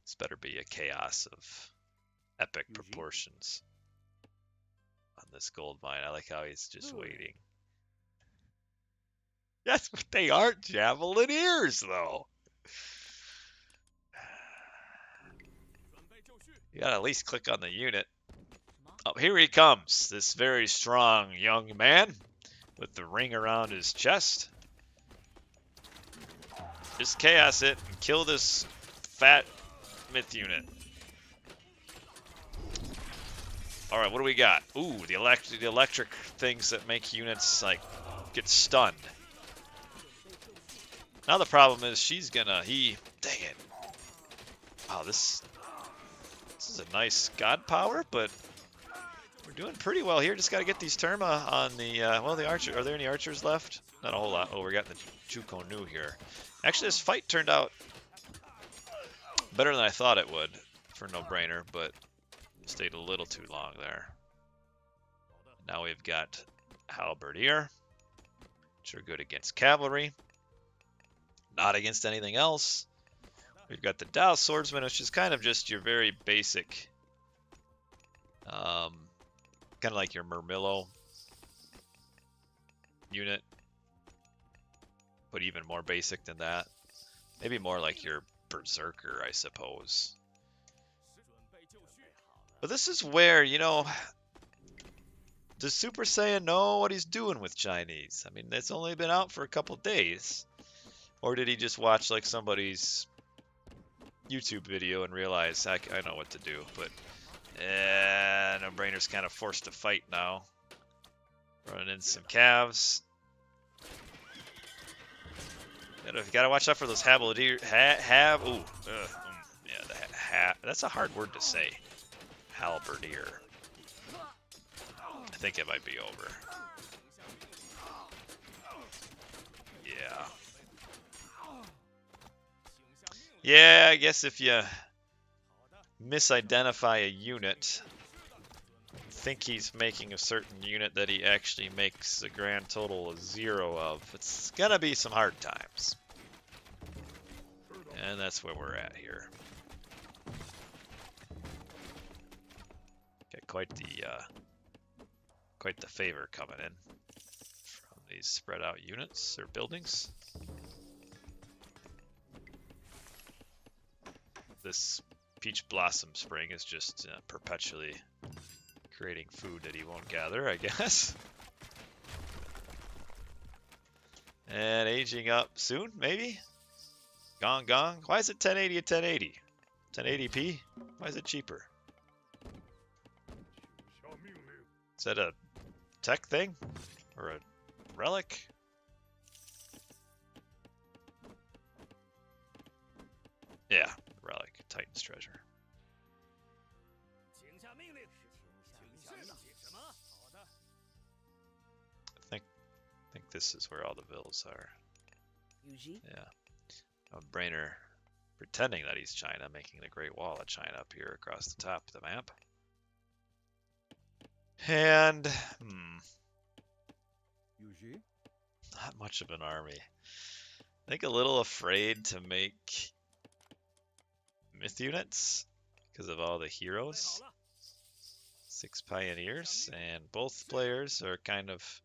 This better be a chaos of epic proportions on this gold mine. I like how he's just waiting. That's what they aren't, Javelineers, though. You gotta at least click on the unit. Oh, here he comes, this very strong young man with the ring around his chest. Just chaos it and kill this fat myth unit. Alright, what do we got? Ooh, the electric things that make units, like, get stunned. Now the problem is dang it. Wow, this is a nice god power, but we're doing pretty well here. Just got to get these Terma on the, well, the archer. Are there any archers left? Not a whole lot. Oh, we got the Juko Nu here. Actually, this fight turned out better than I thought it would for noBrainur, but stayed a little too long there. Now we've got Halberdier, which are good against cavalry. Not against anything else. We've got the Dao Swordsman, which is kind of just your very basic, kind of like your Murmillo unit, but even more basic than that. Maybe more like your Berserker, I suppose. But this is where, you know, does Super Saiyan know what he's doing with Chinese? I mean, it's only been out for a couple days. Or did he just watch like somebody's YouTube video and realize I know what to do? But noBrainur's kind of forced to fight now. Running in some calves. Gotta watch out for those Halberdier. That's a hard word to say. Halberdier. I think it might be over. Yeah. Yeah, I guess if you misidentify a unit, think he's making a certain unit that he actually makes a grand total of 0 of, it's gonna be some hard times. And that's where we're at here. Got quite the favor coming in from these spread out units or buildings. This Peach Blossom Spring is just perpetually creating food that he won't gather, I guess. And aging up soon, maybe? Gong gong. Why is it 1080 at 1080? 1080p? Why is it cheaper? Is that a tech thing? Or a relic? Yeah, relic. Titan's treasure. I think this is where all the villas are. Yeah. noBrainur pretending that he's China, making the Great Wall of China up here across the top of the map. And, not much of an army. I think a little afraid to make myth units because of all the heroes. 6 pioneers, and both players are kind of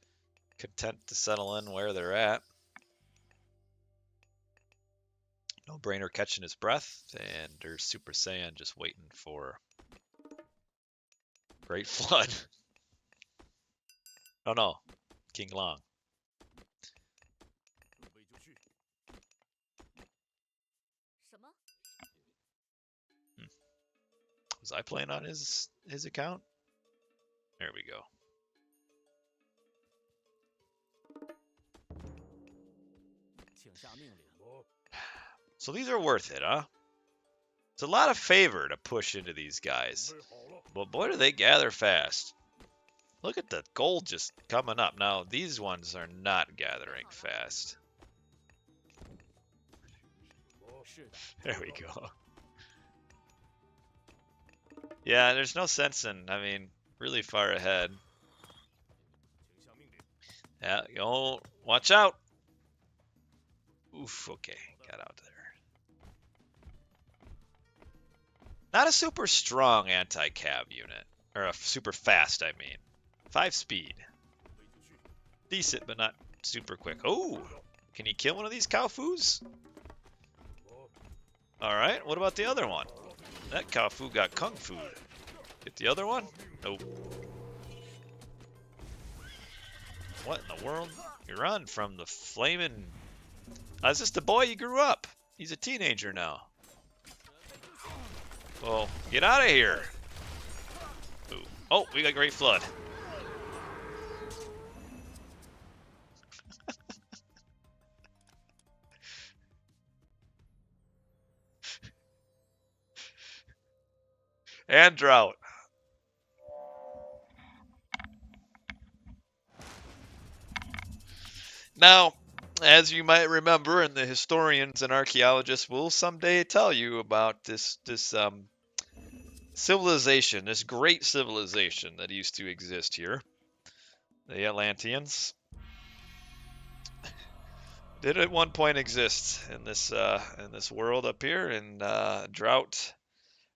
content to settle in where they're at. noBrainur catching his breath, and there's Super Saiyan just waiting for Great Flood. Oh no, King Long. Was I playing on his account? There we go. So these are worth it, huh? It's a lot of favor to push into these guys. But boy, do they gather fast. Look at the gold just coming up. Now, these ones are not gathering fast. There we go. Yeah, there's no sense in, I mean, really far ahead. Yeah, go, watch out. Oof, okay, got out there. Not a super strong anti-cav unit. Or a super fast, I mean. 5 speed. Decent, but not super quick. Oh, can he kill one of these cow foos? Alright, what about the other one? That cow foo got kung fu. Get the other one? Nope. What in the world? You run from the flaming... Is this the boy you grew up? He's a teenager now. Well, get out of here. Ooh. Oh, we got Great Flood. And drought. Now, as you might remember, and the historians and archaeologists will someday tell you about this civilization, this great civilization that used to exist here. The Atlanteans did at one point exist in this world up here, and drought,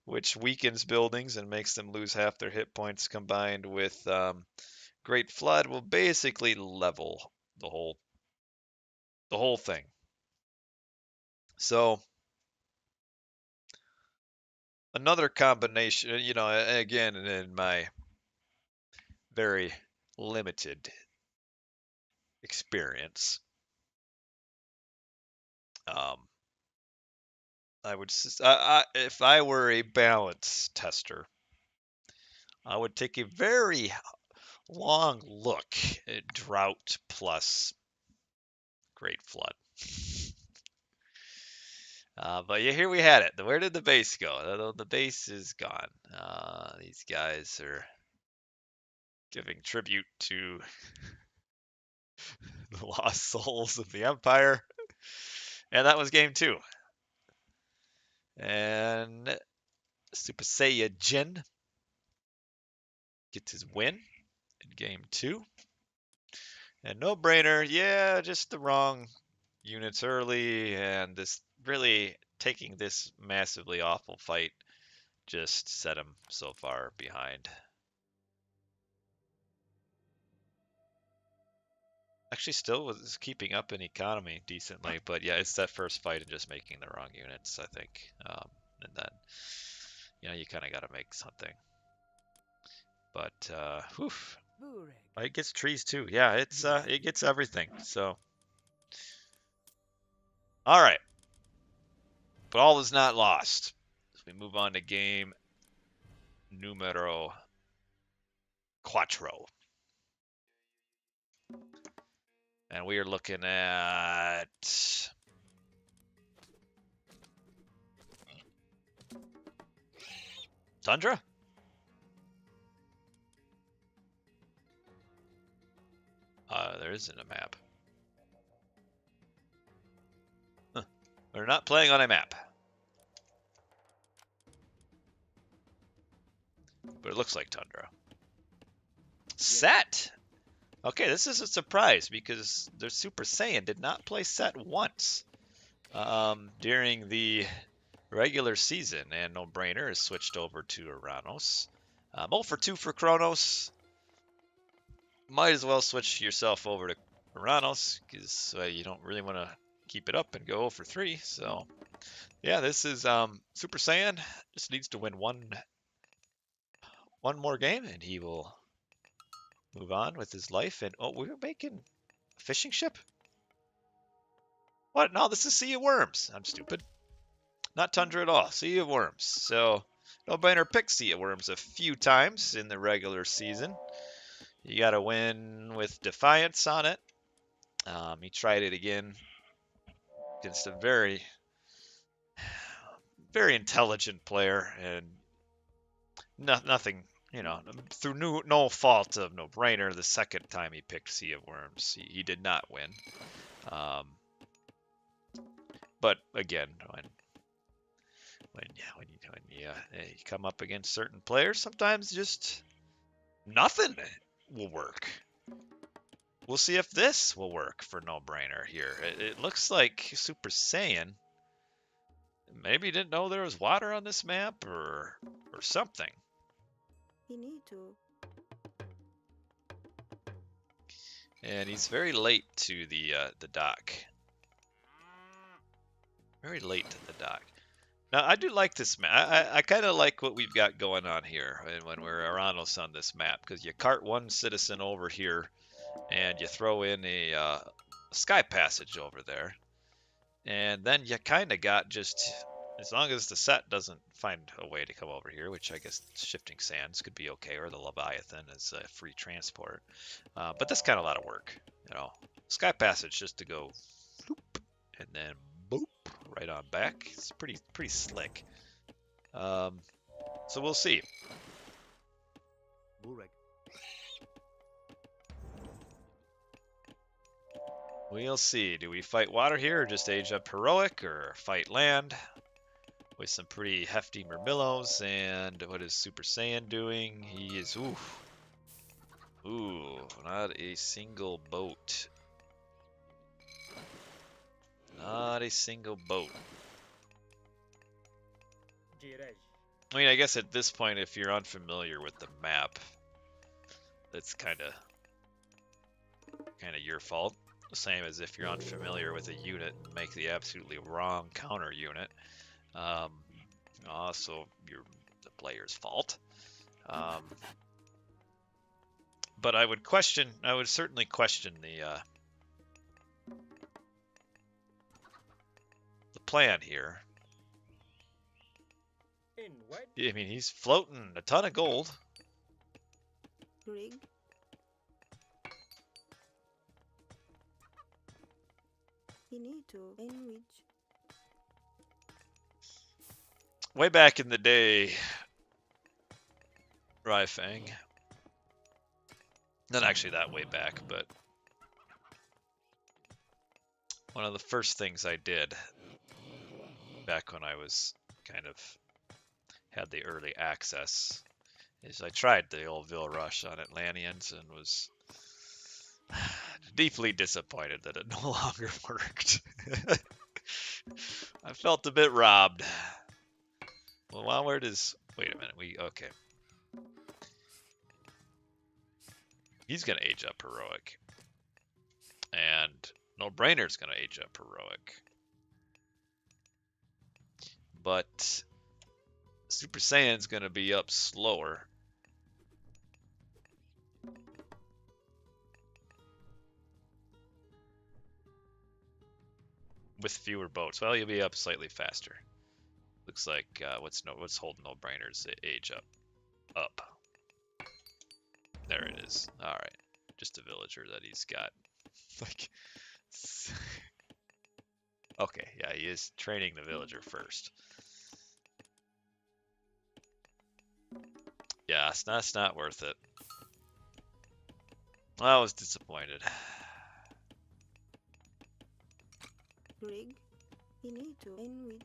which weakens buildings and makes them lose half their hit points, combined with Great Flood, will basically level the whole thing. So another combination, you know, again, in my very limited experience, I would, if I were a balance tester, I would take a very long look at drought plus Great Flood. But yeah, here we had it. Where did the base go? The base is gone. These guys are giving tribute to the lost souls of the Empire. And that was game 2. And Super Saiyajin gets his win in game 2. And noBrainur, yeah, just the wrong units early, and this really taking this massively awful fight just set him so far behind. Actually, still was keeping up in economy decently, but yeah, it's that first fight and just making the wrong units, I think. And then, you kind of got to make something. But, whew. It gets trees too. Yeah, it gets everything. So, all right. But all is not lost. As we move on to game numero cuatro. And we are looking at Tundra? There isn't a map. Huh. We're not playing on a map. But it looks like Tundra. Set! Okay, this is a surprise because their Super Saiyan did not play Set once during the regular season, and noBrainur has switched over to Uranos. 0 for 2 for Kronos. Might as well switch yourself over to Uranos because you don't really want to keep it up and go 0 for 3. So, yeah, this is Super Saiyan. Just needs to win one more game, and he will move on with his life. And oh, we're making a fishing ship? What? No, this is Sea of Worms. I'm stupid. Not Tundra at all. Sea of Worms. So, noBrainur picked Sea of Worms a few times in the regular season. You got to win with Defiance on it. He tried it again against a very, very intelligent player, and nothing, through no fault of noBrainur. The second time he picked Sea of Worms, he did not win. But again, when you come up against certain players, sometimes just nothing will work. We'll see if this will work for noBrainur here. It looks like Super Saiyan maybe didn't know there was water on this map or something. You need to. And he's very late to the dock. Very late to the dock. Now, I do like this map. I kind of like what we've got going on here when we're Uranos on this map, because you cart one citizen over here, and you throw in a sky passage over there. And then you kind of got just, as long as the set doesn't find a way to come over here, which I guess shifting sands could be okay, or the Leviathan is a free transport. But that's kind of a lot of work, Sky passage just to go, floop, and then boop, right on back. It's pretty slick. So we'll see. We'll see. Do we fight water here, or just age up heroic, or fight land with some pretty hefty Murmillos? And what is Super Saiyan doing? He is not a single boat. Not a single boat. I mean, I guess at this point, if you're unfamiliar with the map, that's kind of your fault. Same as if you're unfamiliar with a unit and make the absolutely wrong counter unit. Also, the player's fault. But I would certainly question the plan here. I mean, he's floating a ton of gold. Rig. You need to. In which? way back in the day, Ryfang. Not actually that way back, but one of the first things I did back when I was kind of had the early access is I tried the old Vil Rush on Atlanteans and was deeply disappointed that it no longer worked. I felt a bit robbed. Well, where does... Wait a minute. Okay. He's going to age up heroic. And noBrainur's going to age up heroic. But Super Saiyan's going to be up slower. With fewer boats. Well, you'll be up slightly faster. Looks like what's holding noBrainur's age up. There it is. All right, just a villager that he's got. Like, okay, yeah, he is training the villager first. Yeah, it's not worth it. I was disappointed. Rig, you need to enrich.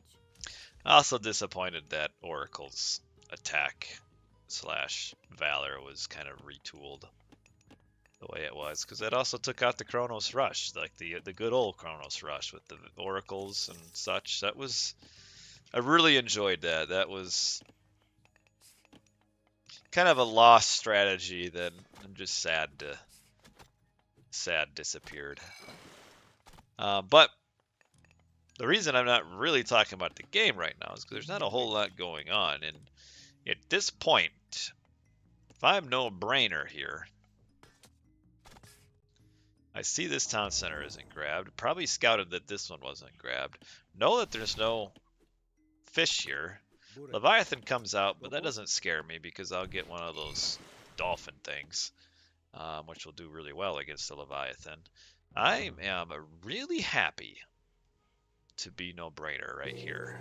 Also disappointed that Oracle's attack / Valor was kind of retooled the way it was, because it also took out the Chronos Rush, like the good old Chronos Rush with the Oracles and such. That was, I really enjoyed that. That was kind of a lost strategy that I'm just sad disappeared. But the reason I'm not really talking about the game right now is because there's not a whole lot going on, and at this point, if I'm noBrainur here, I see this town center isn't grabbed. Probably scouted that this one wasn't grabbed. Know that there's no fish here. Leviathan comes out, but that doesn't scare me because I'll get one of those dolphin things, which will do really well against the Leviathan. I am really happy to be noBrainur right here.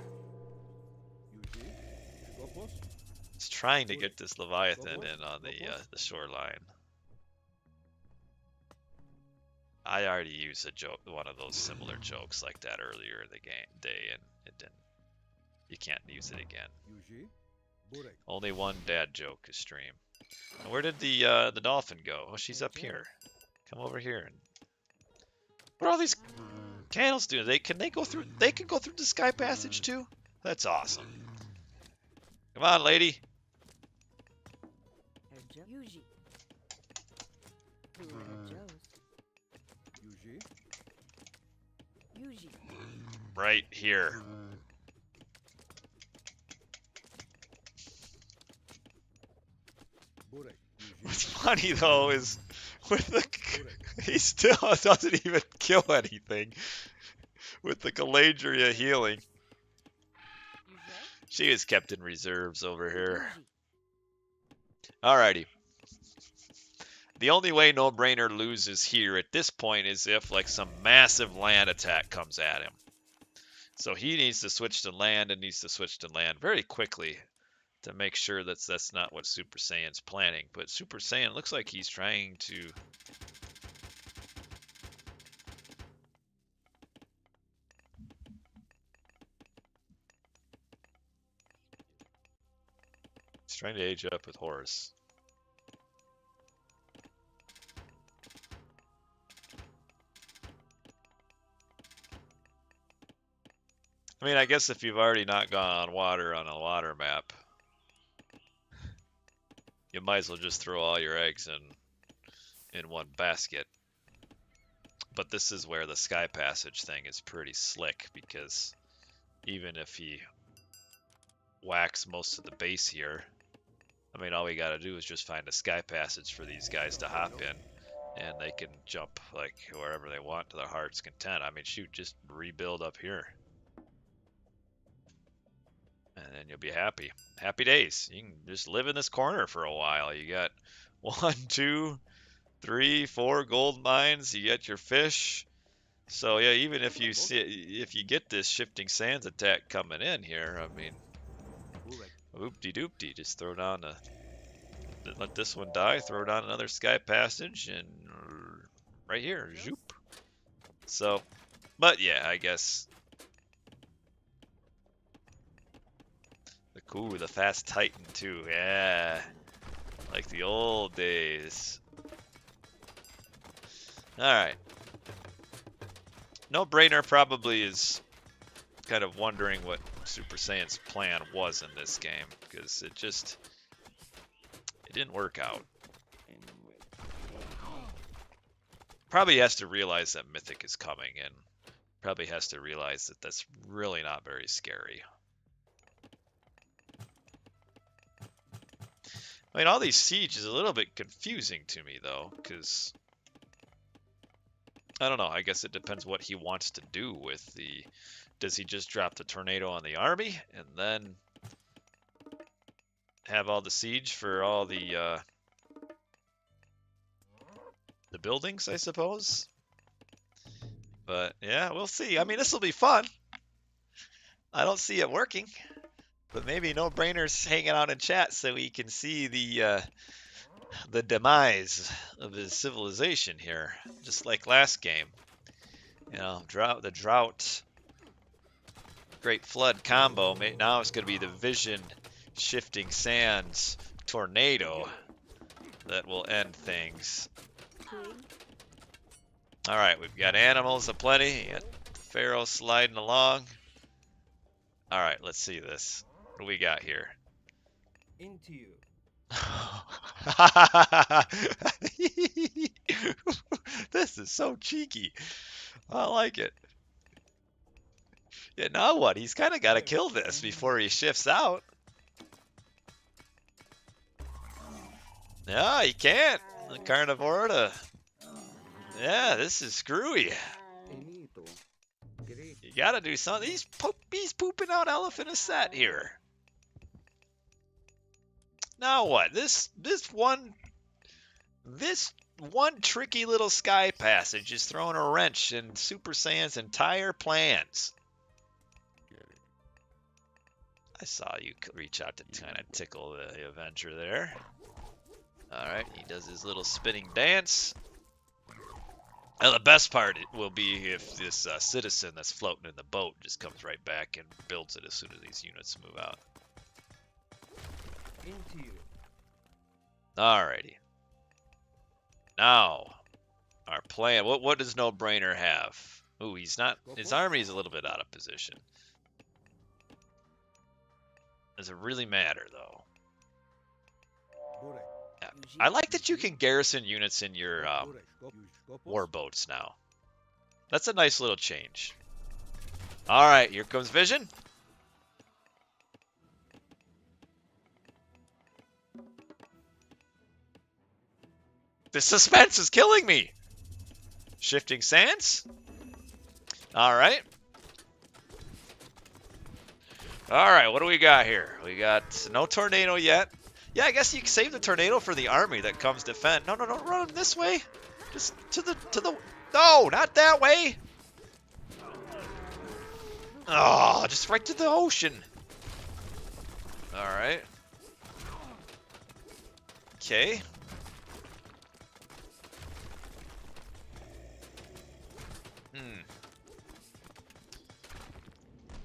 It's trying to get this Leviathan in on the shoreline. I already used one of those similar jokes like that earlier in the day, and it didn't. You can't use it again. Only one dad joke a stream. And where did the dolphin go? Oh, she's up here. Come over here. And what are all these candles doing? Can they go through? They can go through the sky passage too. That's awesome. Come on, lady. Right here. What's funny though is with the he still doesn't even kill anything with the Caladria healing. She is kept in reserves over here. Alrighty. The only way noBrainur loses here at this point is if like some massive land attack comes at him. So he needs to switch to land and needs to switch to land very quickly to make sure that's not what Super Saiyan's planning. But Super Saiyan looks like he's trying to... He's trying to age up with Horus. I mean, I guess if you've already not gone on a water map, you might as well just throw all your eggs in one basket. But this is where the sky passage thing is pretty slick, because even if he whacks most of the base here, I mean, all we gotta do is just find a sky passage for these guys to hop in, and they can jump like wherever they want to their heart's content. I mean, shoot, just rebuild up here. And then you'll be happy. Happy days. You can just live in this corner for a while. You got 1, 2, 3, 4 gold mines. You get your fish. So yeah, even if you get this shifting sands attack coming in here, I mean, Oop-de-doop-de. Just throw down a... Let this one die. Throw down another sky passage. And right here. Zoop. So, but yeah, I guess... Ooh, the fast Titan too. Yeah. Like the old days. Alright. noBrainur probably is kind of wondering what Super Saiyan's plan was in this game, because it didn't work out. Probably has to realize that Mythic is coming, and probably has to realize that that's really not very scary. I mean, all these siege is a little bit confusing to me, though, because I don't know. I guess it depends what he wants to do with the... Does he just drop the tornado on the army and then have all the siege for all the buildings, I suppose? But yeah, we'll see. I mean, this will be fun. I don't see it working, but maybe noBrainer's hanging out in chat so he can see the demise of his civilization here, just like last game. You know, the drought, Great Flood combo. Now it's going to be the Vision, Shifting Sands, Tornado that will end things. All right, we've got animals aplenty. You got Pharaoh sliding along. All right, let's see this. What do we got here? Into you. This is so cheeky. I like it. Yeah, now what? He's kind of got to kill this before he shifts out. Yeah, he can't. The carnivore to... Yeah, this is screwy. You gotta do something. He's pooping out elephant a set here. Now what? This one tricky little sky passage is throwing a wrench in Super Saiyan's entire plans. I saw you reach out to kind of tickle the Avenger there. Alright, he does his little spinning dance. And the best part will be if this citizen that's floating in the boat just comes right back and builds it as soon as these units move out. Into you. Alrighty. Now, our plan. What does noBrainur have? Ooh, he's not. His army's a little bit out of position. Does it really matter though? Yeah. I like that you can garrison units in your war boats now. That's a nice little change. All right, here comes Vision. The suspense is killing me. Shifting Sands. All right. All right, what do we got here? We got no tornado yet. Yeah, I guess you can save the tornado for the army that comes defend. No, run this way. Just to the... No, not that way. Oh, just right to the ocean. All right. Okay.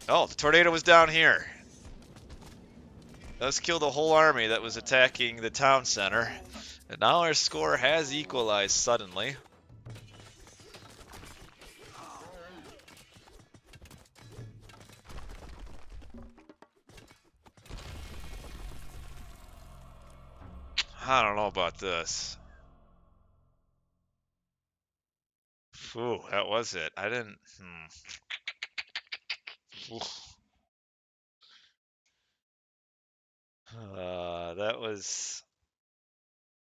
Oh, the tornado was down here. Let's kill the whole army that was attacking the town center. And now our score has equalized suddenly. I don't know about this. Ooh, that was it. I didn't... that was...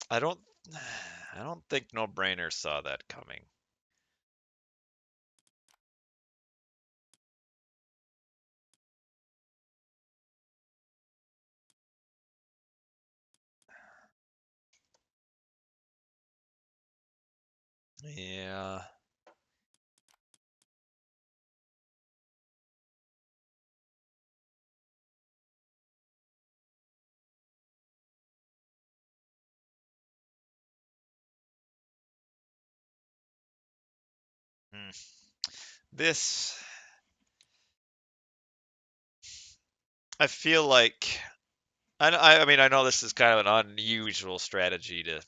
I don't think noBrainur saw that coming. Yeah. This, I feel like, I mean, I know this is kind of an unusual strategy to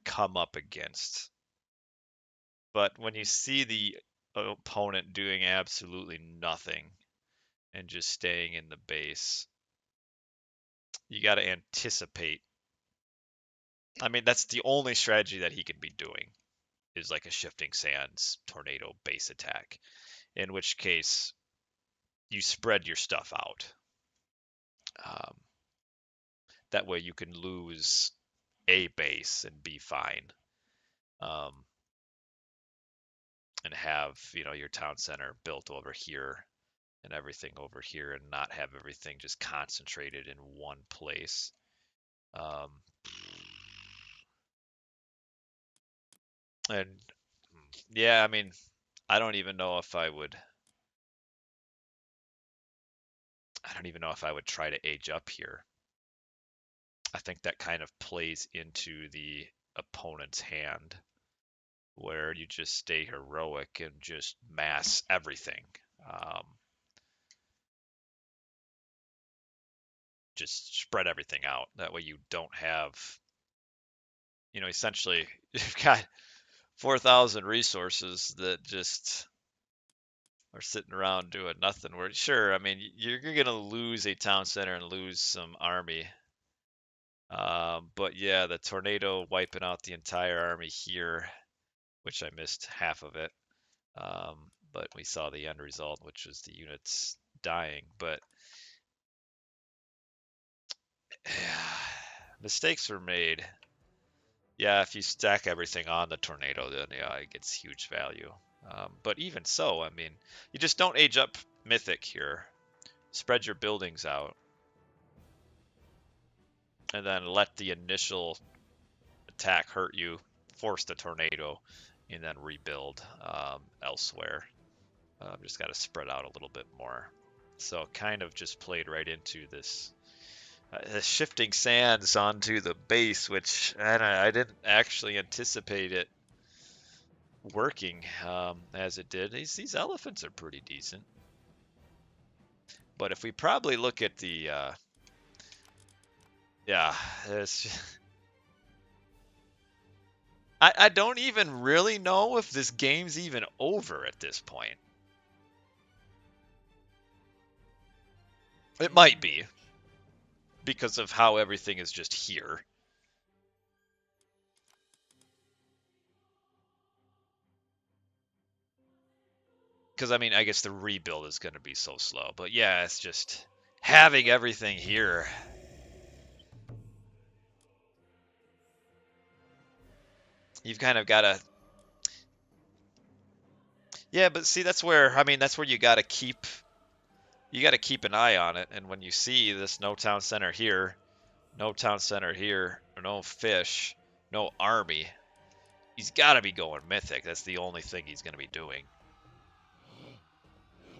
come up against, but when you see the opponent doing absolutely nothing and just staying in the base, you got to anticipate. I mean, that's the only strategy that he can be doing is like a shifting sands tornado base attack, in which case you spread your stuff out. Um, that way you can lose a base and be fine. Um, and have, your town center built over here and everything over here and not have everything just concentrated in one place. Um, and yeah, I mean, I don't even know if I would. I don't even know if I would try to age up here. I think that kind of plays into the opponent's hand where you just stay heroic and just mass everything. Um, just spread everything out. That way you don't have, essentially, you've got 4,000 resources that just are sitting around doing nothing. Where sure, I mean, you're going to lose a town center and lose some army. But yeah, the tornado wiping out the entire army here, which I missed half of it. But we saw the end result, which was the units dying. But yeah, mistakes were made. Yeah, if you stack everything on the tornado, then yeah, it gets huge value. But even so, I mean, you just don't age up Mythic here. Spread your buildings out, and then let the initial attack hurt you, force the tornado, and then rebuild elsewhere. Just got to spread out a little bit more. So kind of just played right into this shifting sands onto the base, which I didn't actually anticipate it working as it did. These elephants are pretty decent. But if we probably look at the, yeah, I don't even really know if this game's even over at this point. It might be because of how everything is just here. Because I mean, I guess the rebuild is going to be so slow. But yeah, it's just having everything here. You've kind of got to, yeah. But see, that's where, I mean, that's where you got to keep an eye on it. And when you see this no town center here, no town center here, no fish, no army, he's got to be going Mythic. That's the only thing he's going to be doing.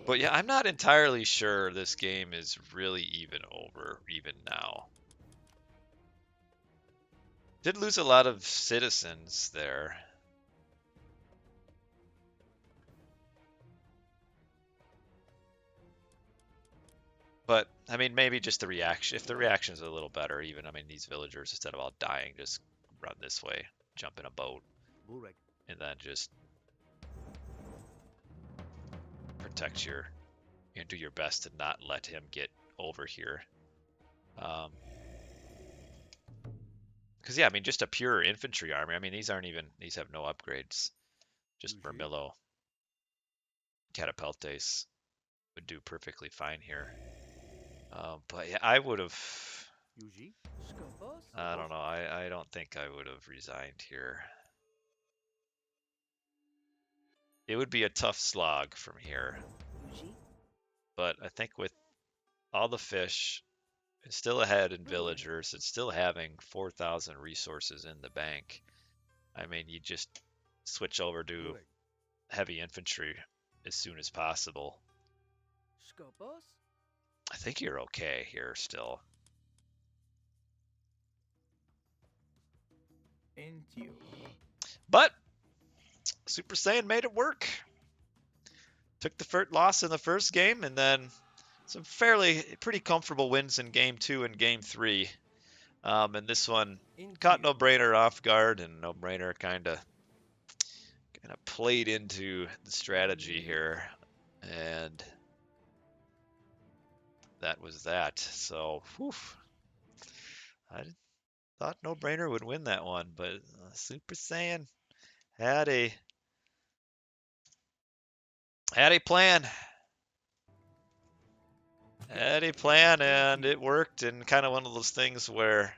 But yeah, I'm not entirely sure this game is really even over, even now. Did lose a lot of citizens there. But, I mean, maybe just the reaction. If the reaction is a little better, even, I mean, these villagers, instead of all dying, just run this way, jump in a boat, and then just protect your, do your best to not let him get over here. Because, yeah, I mean, just a pure infantry army. I mean, these have no upgrades. Just Murmillo, Catapultes would do perfectly fine here. But yeah, I would have. I don't know. I don't think I would have resigned here. It would be a tough slog from here. But I think with all the fish, it's still ahead in villagers, it's still having 4,000 resources in the bank. I mean, you just switch over to heavy infantry as soon as possible. I think you're okay here still. But Super Saiyan made it work. Took the first loss in the first game, and then some pretty comfortable wins in game 2 and game 3. And this one Into caught you. noBrainur off guard, and noBrainur kind of played into the strategy here, and that was that. So, whew, I thought noBrainur would win that one, but Super Saiyan had a had a plan, had a Go. plan, Into and you. it worked. And kind of one of those things where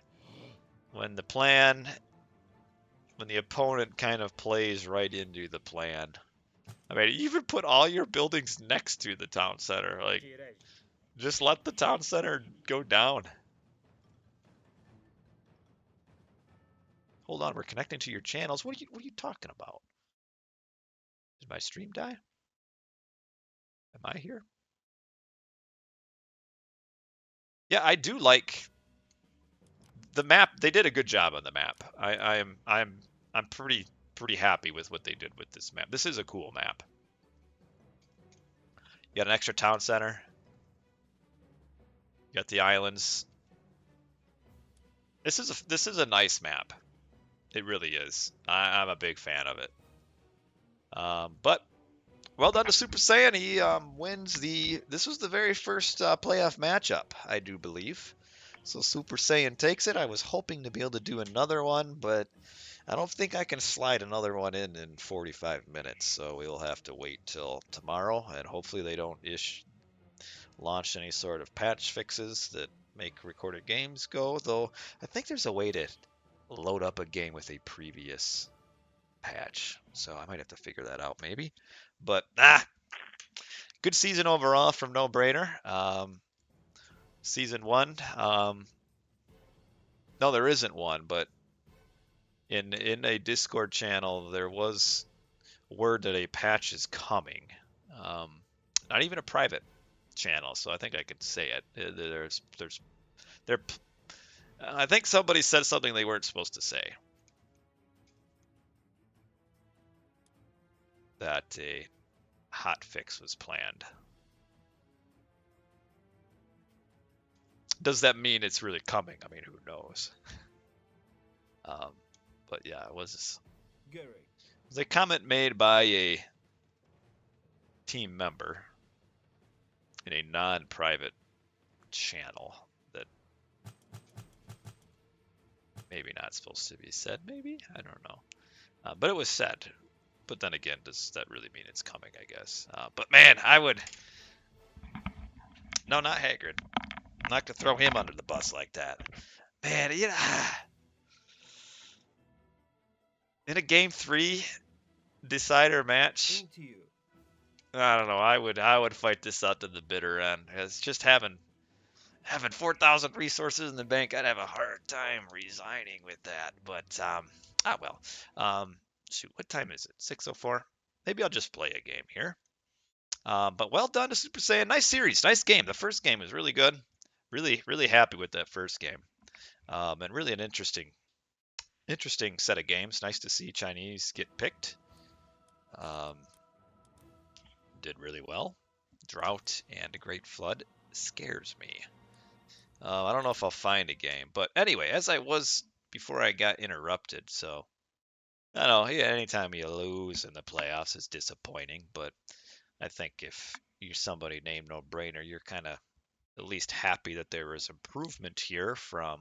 when the plan, when the opponent kind of plays right into the plan. I mean, you even put all your buildings next to the town center. Like, just let the town center go down. Hold on, we're connecting to your channels. What are you talking about? Did my stream die? Am I here? Yeah, I do like the map. They did a good job on the map. I'm pretty happy with what they did with this map. This is a cool map. You got an extra town center. You got the islands. This is a nice map. It really is. I'm a big fan of it. But well done to Super Saiyan. He wins the. This was the very first playoff matchup, I do believe. So Super Saiyan takes it. I was hoping to be able to do another one, but I don't think I can slide another one in 45 minutes. So we'll have to wait till tomorrow, and hopefully they don't launch any sort of patch fixes that make recorded games go. Though I think there's a way to load up a game with a previous patch, so I might have to figure that out maybe. But good season overall from noBrainur. Season one. No, there isn't one, but in a Discord channel there was word that a patch is coming. Um, Not even a private channel, so I think I could say it. There. I think somebody said something they weren't supposed to say. That a hot fix was planned. Does that mean it's really coming? I mean, who knows? Um, but yeah, it was a comment made by a team member in a non-private channel that maybe not supposed to be said. Maybe I don't know, but it was said. But then again, does that really mean it's coming? I guess. But man, I would. No, not Hagrid. I'm not gonna throw him under the bus like that. Man, in a game 3 decider match, Into you. I don't know. I would fight this out to the bitter end. It's just having 4,000 resources in the bank, I'd have a hard time resigning with that. But well. Shoot, what time is it? 6:04. Maybe I'll just play a game here. But well done to Super Saiyan. Nice series, nice game. The first game was really good. Really, really happy with that first game. And really an interesting set of games. Nice to see Chinese get picked. Um, did really well. Drought and a Great Flood scares me. I don't know if I'll find a game, but anyway, as I was before I got interrupted, so I don't know. Yeah, anytime you lose in the playoffs is disappointing, but I think if you're somebody named noBrainur, you're kind of at least happy that there was improvement here from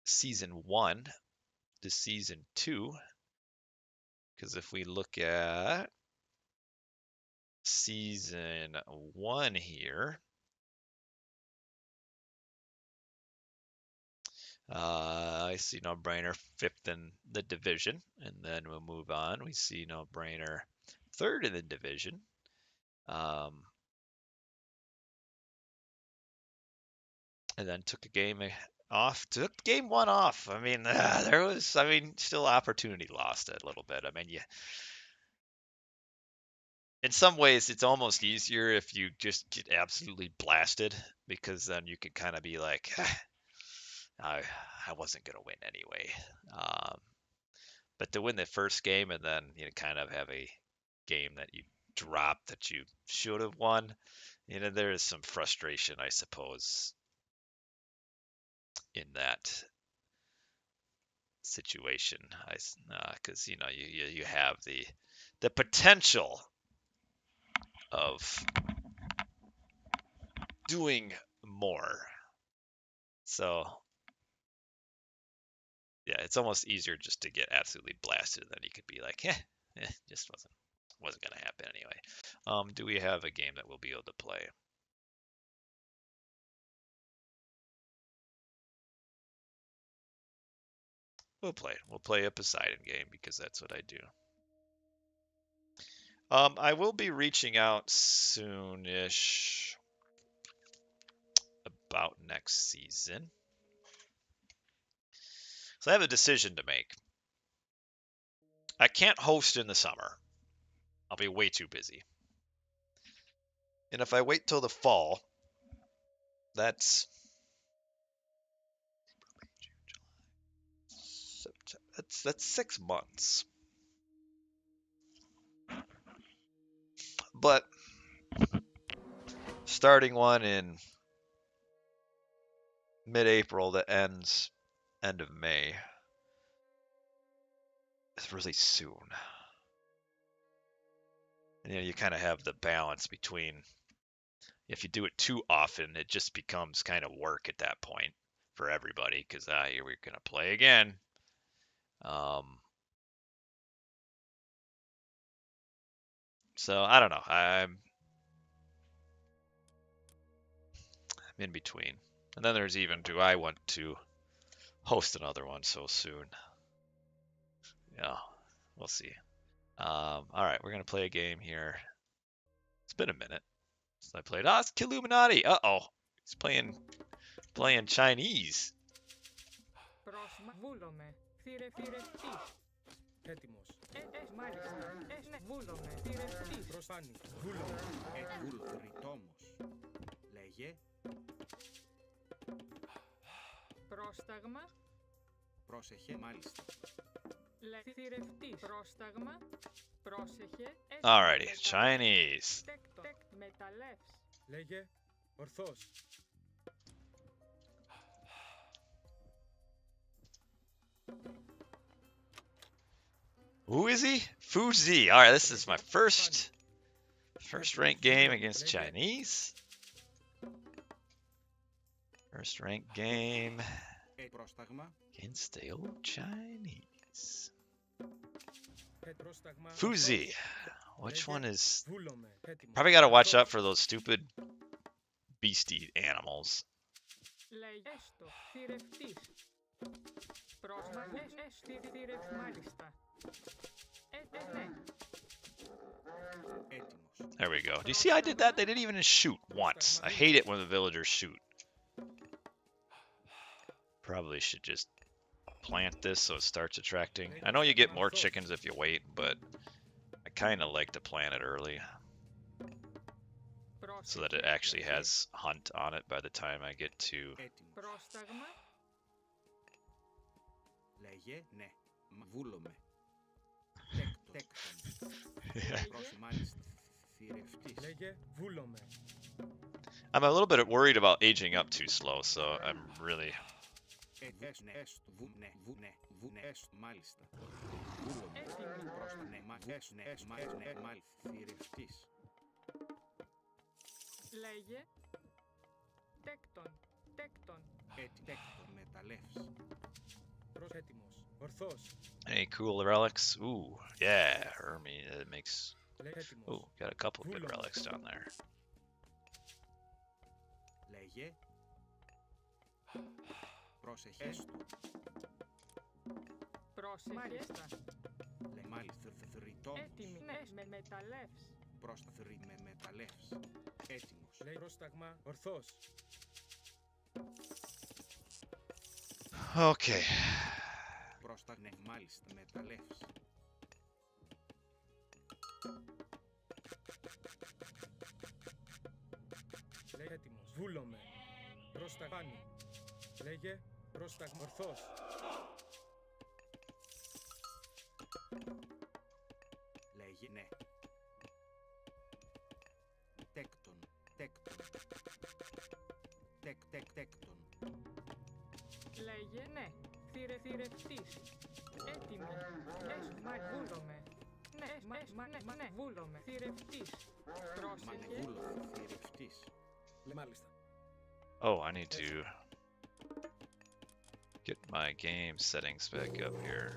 season 1 to season 2. Because if we look at season 1 here, I see noBrainur 5th in the division, and then we'll move on. We see noBrainur 3rd in the division. And then took a game off, took game 1 off. I mean, there was, still opportunity lost a little bit. I mean, in some ways, it's almost easier if you just get absolutely blasted because then you can kind of be like, I wasn't gonna win anyway. Um, But to win the first game and then kind of have a game that you drop that you should have won, there is some frustration, I suppose, in that situation. Because you have the potential of doing more. So yeah, it's almost easier just to get absolutely blasted than you could be like, just wasn't gonna happen anyway. Do we have a game that we'll be able to play? We'll play. We'll play a Poseidon game because that's what I do. I will be reaching out soonish about next season. So I have a decision to make. I can't host in the summer. I'll be way too busy. And if I wait till the fall, that's that's 6 months. But starting one in mid-April that ends end of May is really soon. And you kind of have the balance between if you do it too often, it just becomes kind of work at that point for everybody because here we're gonna play again. So I don't know. I'm in between. And then there's even, do I want to host another one so soon? Yeah, we'll see. All right, we're gonna play a game here. It's been a minute since I played. Ah, it's Killuminati. Uh-oh, he's playing Chinese. Έτοιμος. Μάλιστα. Βούλομαι. Θηρευτής. Προσφάνη. Βούλομαι. Βουλθριτόμος. Λέγε. Πρόσταγμα. Πρόσεχε. Μάλιστα. Θηρευτής. Πρόσταγμα. Πρόσεχε. Alrighty, Chinese. Μεταλλεύς. Λέγε. Ορθός. Who is he? Fuzi. All right, this is my first ranked game against Chinese. First ranked game against the old Chinese. Fuzi. Which one is... Probably got to watch out for those stupid beastie animals. There we go. Do you see I did that? They didn't even shoot once. I hate it when the villagers shoot. Probably should just plant this so it starts attracting. I know you get more chickens if you wait, but I kind of like to plant it early so that it actually has hunt on it by the time I get to... I'm a little bit worried about aging up too slow, so I'm really... Λέγε. Τέκτον. Τέκτον. Τέκτον μεταλλεύς. Έτοιμος. Ορθός. Any cool relics? Ooh, yeah, Hermie, it makes... Ooh, got a couple good relics down there. Λέγε. Πρόσεχε. Πρόσεχε. Μάλιστα. Μάλιστα. Θρητόμος. Έτοιμη. Με μεταλλεύς. Πρόσταθρη με μεταλλεύς. Έτοιμος. Λέει πρόσταγμα. Ορθός. Okay. Πρόσταγμα. Μάλιστα. Μεταλλεύς. Λέει έτοιμος. Βούλομαι. Πρόσταγμάνι. Λέγε. Πρόσταγμα. Ορθός. Λέγε ναι. Τέκτον, τέκτον. Τέκτον. Λέγε ναι. Θηρευτής. Έτοιμη. Βούλομαι. Ναι, βούλομαι. Θηρευτής. Πρόσεχε. Μανεβούλο, θηρευτής. Μάλιστα. Oh, I need to get my game settings back up here.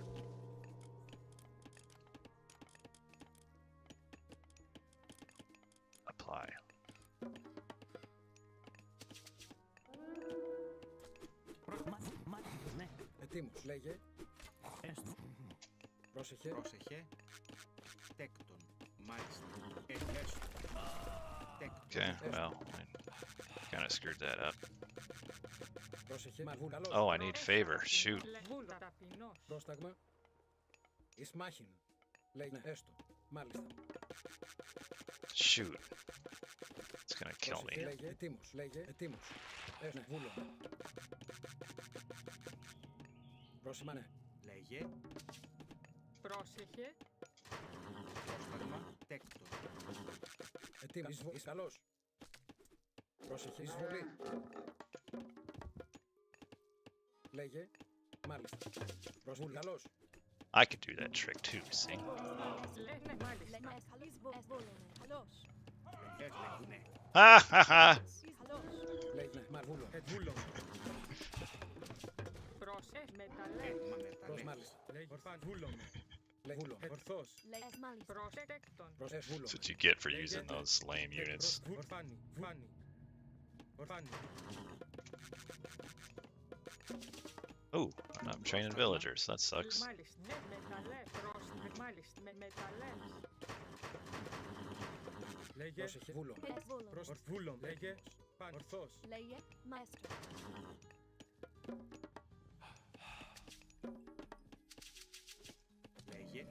Apply. Ναι. Ετοίμος. Λέγε. Έστω. Πρόσεχε. Πρόσεχε. Τέκτον. Μάλιστα. Έστω. Τέκτον. Okay, well, I kind of screwed that up. Πρόσεχε. Καλώς. Oh, I need favor. Shoot. Βούλο ταπεινός. Πρόσταγμα. Εις μάχην. Λέγε. Έστω. Μάλιστα. Shoot. It's gonna kill me. Λέγε. Ετοίμος. Λέγε. Ετοίμος. Έστω. Βούλο. Πρόσημα ναι. Λέγε. Πρόσεχε. Πρόσταγμα. Τέκτον. Ετοίμος. Εις καλός. Πρόσεχε. Εισβολή. Λέγε. Μάλιστα. Πρόσεχε. Καλός. I could do that trick too, see? Ναι, μάλιστα. Λέγε ναι. Ha ha ha! Λέγε. Ναι. Μαρβούλο. Βούλο. Πρόσεχε. Μεταλλεύς. Έτοιμα Προς μεταλλεύς. μάλιστα. Λέγε. Ορφάν. Βούλομαι. Λέγε. Βούλο. Ορθός. Πρόσεκτον. Προς βούλο. That's what you get for using those lame units. Ορφάνι. Φάνι. Ορφάνι. Ooh, I'm training villagers. That sucks. Μάλιστα. Ναι, μεταλλεύς. Πρόσεχε. Μάλιστα. Μεταλλεύς. Λέγε. Πρόσεχε. Βούλο. Βούλο. Λέγε. Παν. Ορθός. Λέγε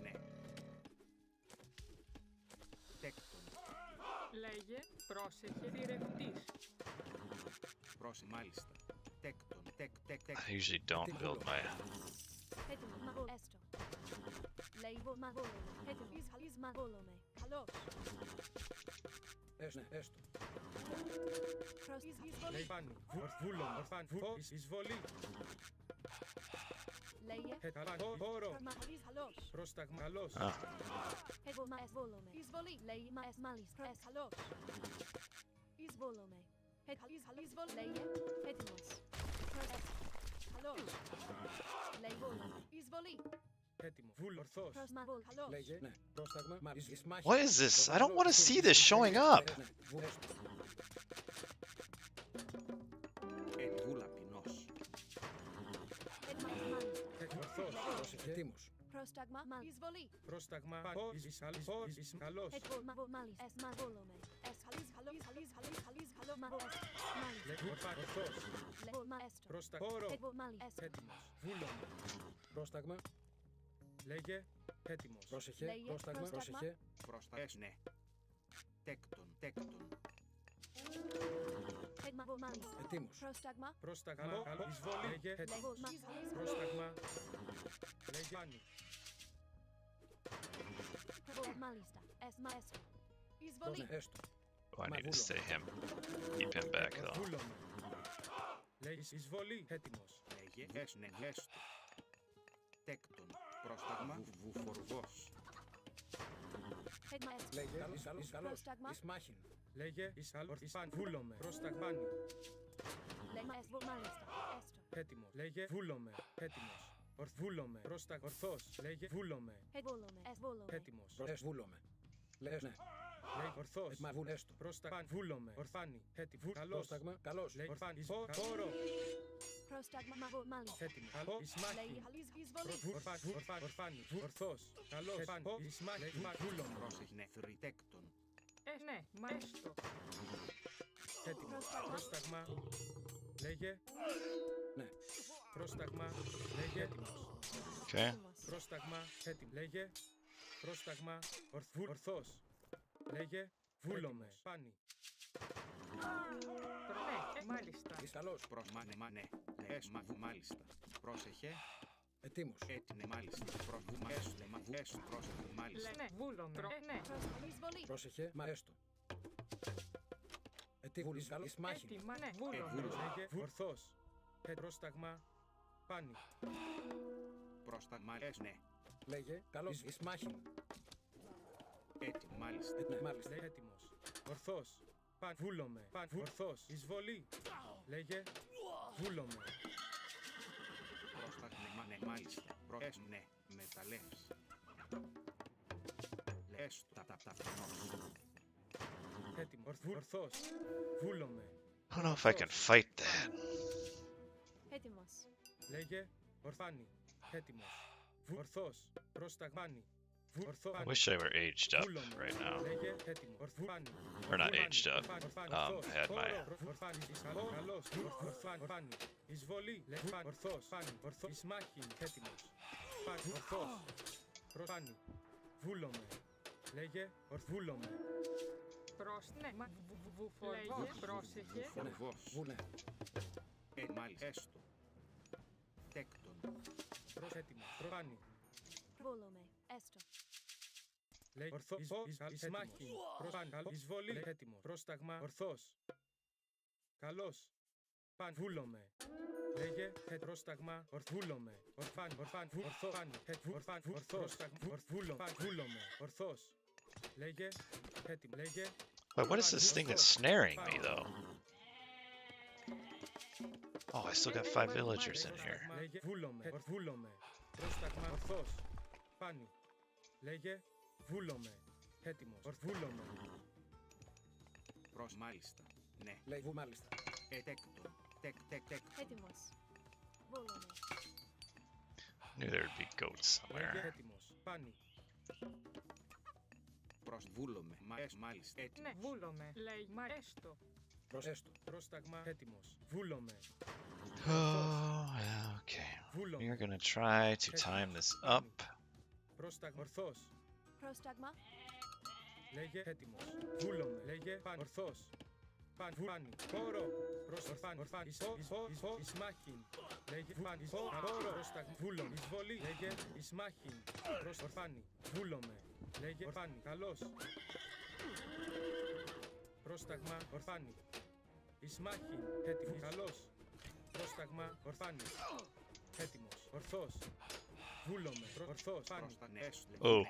ναι. Τέκτον. Λέγε. Πρόσεχε. Θηρευτής. Πρόσε μάλιστα. Τέκτον. I usually don't build my... Έστω. Έστω. Λέγε πάνι. Βούλο. Ορφάν. Εισβολή. Χώρο. Πρόσταγμα. Καλός. Ah, Έτοιμο. Βούλο. Ορθός. Λέγε. Ναι. Πρόσταγμα. Μάλιστα. Εις μάχη. what is this? I don't want to see this showing up. Ναι. Βούλο. Έστω. Βούλα πεινός. Ορθός. Πρόσεχε. Ετοίμος. Πρόσταγμα. Καλός. Ορθός. Πρόσταγμα. Χώρο. Έτοιμος. Βούλο. Πρόσταγμα. Λέγε. Έτοιμος. Πρόσεχε. Πρόσταγμα. Πρόσεχε. Πρόσταγμα. Ναι. Τέκτον. Ετοίμος. Πρόσταγμα. Καλό. Εισβολή. Λέγε. Έτοιμος. Πρόσταγμα. Λέγε. Πάνι. Ναι. Έστω. Oh, I need to stay him. Keep him back though. Βούλο. Λέγε. Εισβολή. Έτοιμος. Λέγε. Ναι. Έστω. Τέκτον. Πρόσταγμα. Βουφορβός. Λέγε. Εις καλός. Εις μάχην. Λέγε. Ορφάν. Βούλομαι. Πρόσταγμάνι. Έτοιμος. Λέγε. Βούλομαι. Έτοιμος. Βούλομαι. Ορθός. Λέγε. Βούλομαι. Έτοιμος. Βούλομαι. Λέγε. Ναι. Λέγε. Ορθός. Μα βούλ. Έστω. Πρόσταγμα. Βούλομαι. Ορφάνι. Έτοιμος. Καλός. Πρόσταγμα. Καλός. Λέγε. Ορφάνι. Χώρο. Έτοιμος. Καλό. Ισμάχη. Ορφάνι. Ορθός. Καλός. Ισμάχη. Βούλομαι. Πρόσεχε. Ναι. Θρητέκτον. Ναι, μάλιστα. Έτοιμος. Πρόσταγμα. Λέγε. Ναι. Πρόσταγμα. Λέγε. Έτοιμος. Okay. Πρόσταγμα. Έτοιμο. Λέγε. Πρόσταγμα. Ορθός. Λέγε. Βούλομαι. Πάνι. Ναι, μάλιστα. Εις καλός. Ναι. Μάλιστα. Πρόσεχε. Ετοίμος. Έτοιμο, μάλιστα. Προβούμε, έστω, πρόσεχε, μάλιστα. Ναι, βούλομαι. Ναι, Πρόσεχε, μα έστω. Ετοίμος. Εις μάχην. έτοιμα, ναι, βούλομαι. Λέγε, ορθώς. Πρόσταγμα, πάνι. Πρόσταγμα, ναι. Λέγε, καλώς. Εις μάχην. Έτοιμο, μάλιστα. Ναι, μάλιστα. Λέγε, έτοιμος. Ορθώς. Παν, βούλομαι. Παν, ορθώς. Εισβολή. Λέγε, βούλομαι. Πρόσταγμα, ναι, μάλιστα. Ναι, μεταλλεύς. Λες, τα. Έτοιμο, ορθώς. Βούλομαι. I don't know if I can fight that. Έτοιμος. Λέγε, ορφάνι. Έτοιμος. Ορθώς. Πρόσταγμάνι. I wish I were aged up right now. Λέγε, έτοιμο. Ορφάνι. Or not aged up. Had my Ορφάνι. Εισβολή. Λέγε, ορθώς. Ορθώς. Ισμάχιν. Έτοιμος. Ορθώς. Προφάνι. Βούλομαι. Λέγε, ορθούλομαι. Ναι, μα λέγε, πρόσεχε. Φοβός. Βουνέ. Μάλιστα. Έστω. Τέκτον. Έτοιμο. Προφάνι. Βούλομαι. Έστω. Λέγε, ορθώς. Ισμάχιν. Προφάνι. Εισβολή. Έτοιμο. Πρόσταγμα. Ορθώς. Καλώς. Παν. Βούλομαι. Λέγε, πρόσταγμα. Ορθούλομαι. Ορθάνι. Ορθάνι. Ορθώς. Βούλομαι. Ορθώς. Λέγε, έτοιμο. Λέγε. Wait, what is this thing that's snaring me though? Oh, I still got 5 villagers in here. Λέγε, βούλομαι. Πρόσταγμα. Ορθώς. Πάνι. Λέγε, βούλομαι. Έτοιμος. Βούλομαι. Μάλιστα. Ναι. Λέει, βου, μάλιστα. Τέκτον. Έτοιμος. Βούλομαι. Knew there would be goats Λέγε, somewhere. έτοιμος. Πάνι. Βούλομαι. Μάλιστα. Ναι, βούλομαι. Λέει, μα έστω. Προσέστο. Πρόσταγμα. Έτοιμος. Βούλομαι. Oh, yeah, okay. Βούλομαι. We're gonna try to time this up. Πρόσταγμα. Ορθώς. Πρόσταγμα. Λέγε, έτοιμος. Βούλομαι. Λέγε, παν. Ορθώς. Πάνι. Χώρο. Ορφάνι. Ισμάχιν. Λέγε, πάνι. Χώρο. Πρόσταγμα. Βούλομαι. Εισβολή. Λέγε, ισμάχιν. Ορφάνι. Βούλομαι. Λέγε, ορφάνι. Καλώς. Πρόσταγμα. Ορφάνι. Ισμάχιν. Έτοιμος. Καλώς. Πρόσταγμα. Ορφάνι. Έτοιμος. Ορθώς. Βούλομαι. Ορθώς. Πάνι. Oh.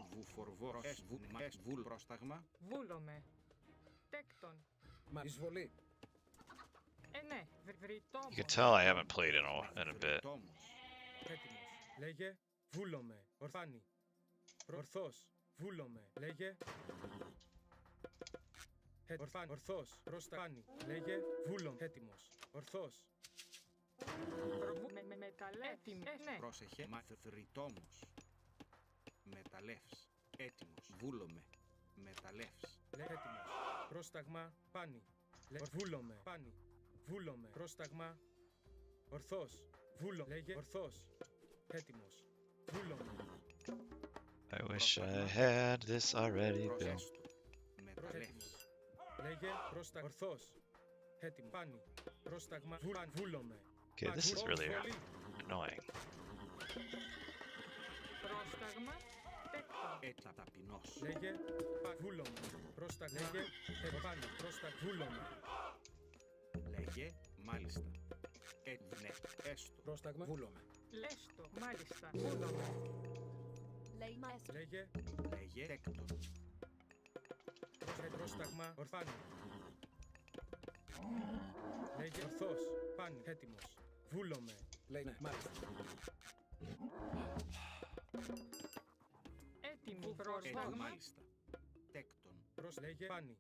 Βούλ. Πρόσταγμα. Βούλομαι. Τέκτον. Μα εισβολή. Ναι, βρυτόμο. You can tell I haven't played in a bit. Έτοιμος. Λέγε, βούλομαι. Ορφάνι. Ορθώς. Βούλομαι. Λέγε. Ορφάνι. Ορθώς. Προστάνι. Λέγε, βούλομαι. Έτοιμος. Ορθώς. Με μεταλλεύει. Ναι. Πρόσεχε. Μαθριτόμος. Μεταλλεύς. Έτοιμος. Βούλομαι. Μεταλλεύς. Λέγε, έτοιμος. Πρόσταγμα. Πάνι. Βούλομαι. Πάνι. Βούλομαι. Πρόσταγμα. Ορθώς. Λέγε, ορθώς. Έτοιμος. Βούλομαι. I wish I had this already built. Μεταλλεύς. Λέγε, πρόστα. Ορθώς. Έτοιμο. Πάνι. Πρόσταγμα. Βούλομαι. Okay, this is really annoying. Πρόσταγμα. Τέκτον. Ταπεινός. Λέγε, βούλομαι. Πρόσταγμα. Λέγε, πάνι. Πρόστα. Βούλομαι. Λέγε, μάλιστα. Ναι, έστω. Πρόσταγμα. Βούλομαι. Λέστο. Μάλιστα. Βούλομαι. Λέει, μα έστω. Λέγε, τέκτον. Πρόσταγμα. Ορφάνι. Λέγε, ορθώς. Πάνι. Έτοιμος. Βούλομαι. Λέει, ναι, μάλιστα. Έτοιμη. Πρόσταγμα. Μάλιστα. Τέκτον. Λέγε, πάνι.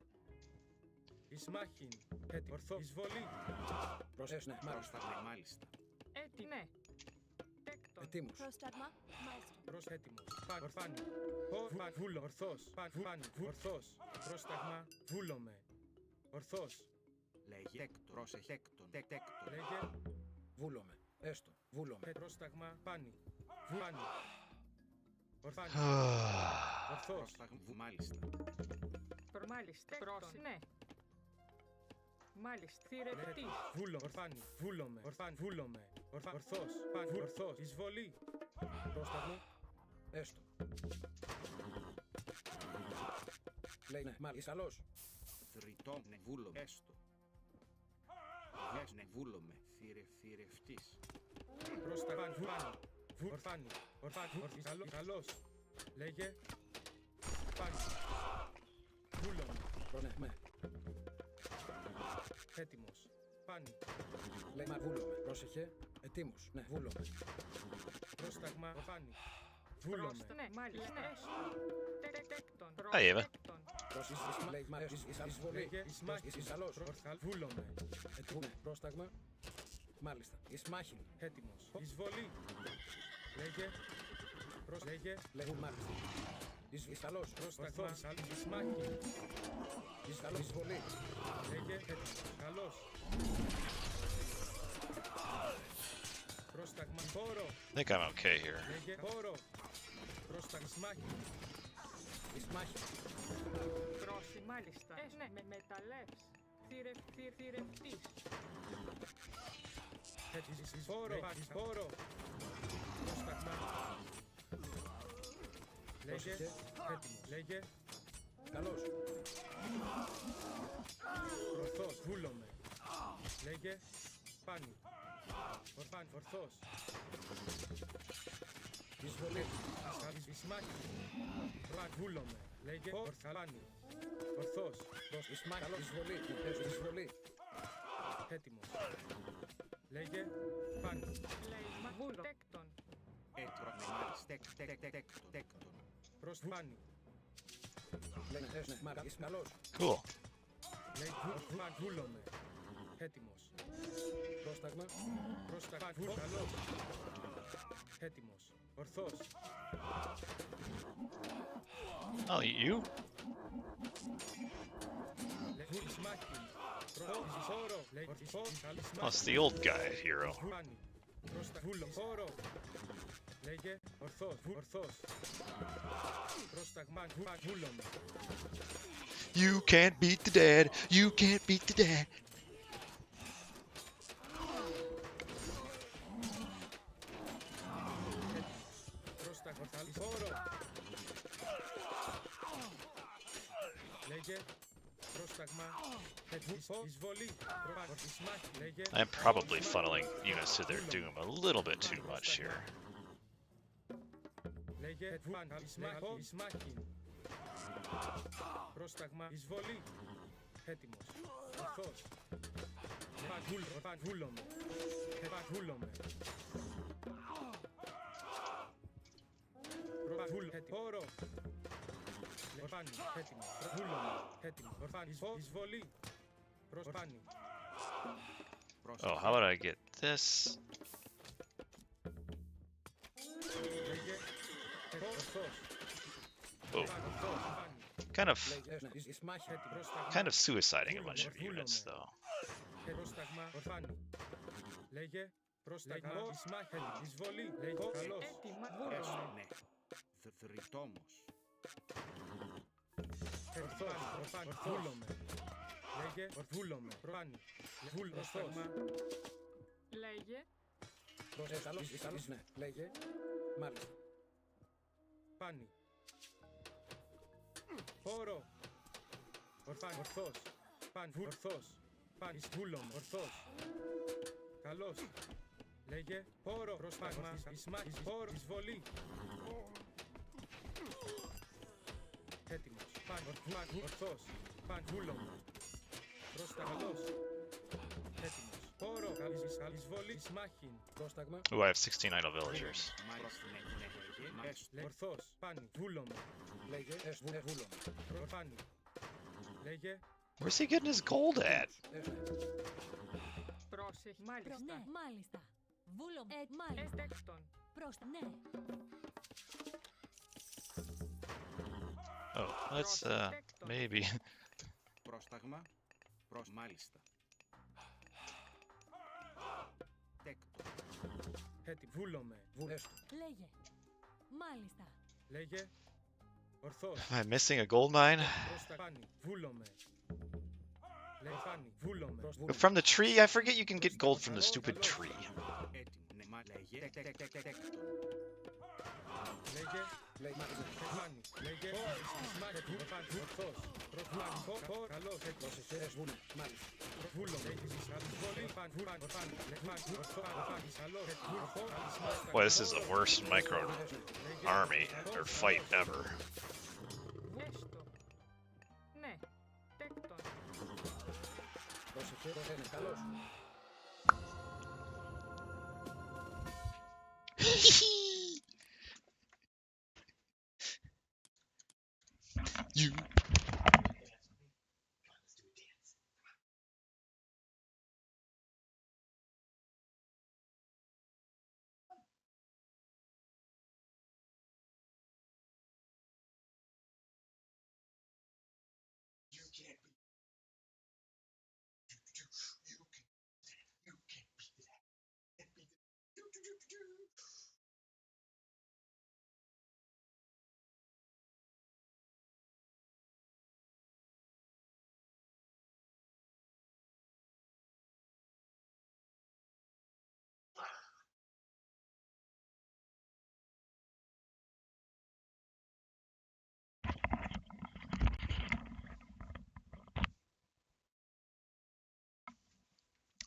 Ισμάχιν. Έτοιμο. Ορθώς. Εισβολή. Προσέστο, ναι, μάλιστα. Μάλιστα. Ναι. Τέκτον. Ετοίμος. Πρόσταγμα. Μάλιστα. Έτοιμος. Ορφάνι. Βούλο. Ορθώς. Πάνι. Ορθώς. Πρόσταγμα. Βούλομαι. Ορθώς. Λέγε. Τέκτον. Πρόσεχε. Τέκτον. Λέγε. Βούλομαι. Έστω. Βούλομαι. Πρόσταγμα. Πάνι. Πάνι. Ορφάνι. Ορθώς. Μάλιστα. Μάλιστα. Ναι. Μάλιστα. Θηρευτής. Βούλο. Ορφάνι. Βούλομαι. Ορφάνι. Βούλομαι. Ορθώς. Πάνι. Ορθώς. Εισβολή. Πρόσταγμα. Έστω. Λέει ναι, μάλιστα. Καλώς. Θρητό νεβούλο. Έστω. Γες νεβούλομε. Θηρευτής. Πρόσταγμα. Ορφάνι. Καλώς. Λέγε. Πάνι. Βούλομε. Ναι, ναι. Έτοιμος. Πάνι. Λέει μα βούλομαι. Πρόσεχε. Ετοίμος. Ναι, βούλομαι. Πρόσταγμα. Ορφάνι. Βούλομε. Ναι, μάλιστα. Ναι. Τέκτον. Hi, Eva. Πρόσεχε. Λέει μα εισβολή. Λέγε. Ισμάχη. Καλώς. Βούλομε. Ναι, πρόσταγμα. Μάλιστα. Ισμάχη. Έτοιμος. Εισβολή. Λέγε. Λέγε. Λέγουν μάλιστα. Καλώς. Πρόσταγμα. Ισμάχη. Καλώς. Εισβολή. Λέγε. Έτοιμος. Καλώς. Πρόσταγμα. Χώρο. I think I'm okay here. Λέγε. Χώρο. Πρόσταγμα. Ισμάχη. Ισμάχη. Πρόσι, μάλιστα. Ναι, με μεταλλεύς. Θηρευτής. Χώρο. Χώρο. Πρόσταγμα. Λέγε. Έτοιμος. Λέγε. Καλώς. Ορθός. Βούλομε. Λέγε. Πάνι. Ορφάνι. Ορθός. Εισβολή. Ισμάχη. Βούλομε. Λέγε. Ορθάνι. Ορθός. Ισμάχη. Καλώς. Εισβολή. Εισβολή. Έτοιμος. Λέγε. Πάνι. Λέει μα βούλο. Τέκτον. Τέκτον. Προς Πάνι. Λένε ναι, μάρα. Καλώς. Cool. Λέει βούλομε. Έτοιμος. Πρόσταγμα. Πρόσταγμα. Καλώς. Έτοιμος. Ορθός. I'll eat you. Ισμάχη. Χώρο. Oh, it's the old guy hero. Πάνι. Χώρο. Λέγε. Ορθός. Πρόσταγμα. Βούλομε. You can't beat the dad. You can't beat the dad. Πρόσταγμα. Χώρο. Λέγε. Πρόσταγμα. Εισβολή. Ισμάχη. Λέγε. I'm probably funneling units to their doom a little bit too much here. Λέγε. Ισμάχη. Πρόσταγμα. Εισβολή. Έτοιμος. Ορθός. Βούλομε. Χώρο. Πάνι. Έτοιμο. Βούλομε. Έτοιμο. Εισβολή. Προς Πάνι. Oh, how about I get this? Λέγε. Ορθός. Oh, kind of suiciding a bunch of units, though. Πρόσταγμα. Ορφάνι. Λέγε. Πρόσταγμα. Εισβολή. Λέγε. Καλώς. Έτοιμα. Ναι. Θρητόμος. Ορφάνι. Βούλομε. Λέγε. Βούλομε. Πάνι. Πρόσταγμα. Λέγε. Καλώς, ναι. Λέγε. Μάλιστα. Πάνι. Χώρο. Ορφάνι. Ορθός. Πάνι. Ορθός. Πάνι. Βούλομε. Ορθός. Καλώς. Λέγε. Χώρο. Πρόσταγμα. Ισμάχη. Χώρο. Εισβολή. Έτοιμος. Πάνι. Ορθός. Πάνι. Βούλομε. Πρόσταγμα. Καλώς. Έτοιμος. Χώρο. Εισβολή. Ισμάχη. Πρόσταγμα. Oh, I have 16 idle villagers. Ορθός. Πάνι. Βούλομε. Λέγε. Βούλομαι. Πάνι. Λέγε. Where's he getting his gold at? Πρόσεχε. Μάλιστα. Ναι, μάλιστα. Βούλο. Μάλιστα. Τέκτον. Ναι. Oh, let's maybe. Πρόσταγμα. Μάλιστα. Τέκτο. Έτοιμο. Βούλομε. Έστω. Λέγε. Μάλιστα. Λέγε. Ορθός. Am I missing a gold mine? Πάνι. Βούλομε. Λέγε. Πάνι. Βούλομε. From the tree? I forget you can get gold from the stupid tree. Έτοιμο. Ναι, λέγε. Λέει Μάνι. Λέγε. Σμάκε του. Ορφάν. Ορθός. Ροφμάνι. Κορ. Καλός. πρόσεχε, έσβουνε. Μάλιστα. Βούλο. Έχεις εισχάτους πολύ. Ορφάν. Ορφάν. Ορφάν. Λεχμάν. Ορθό. Ορφάν. Καλός. Ορθό. Αλυσμάστα. Boy, this is the worst micro army or fight ever. Έστω. Ναι. Τέκτον. Πρόσεχε, είναι καλός. You.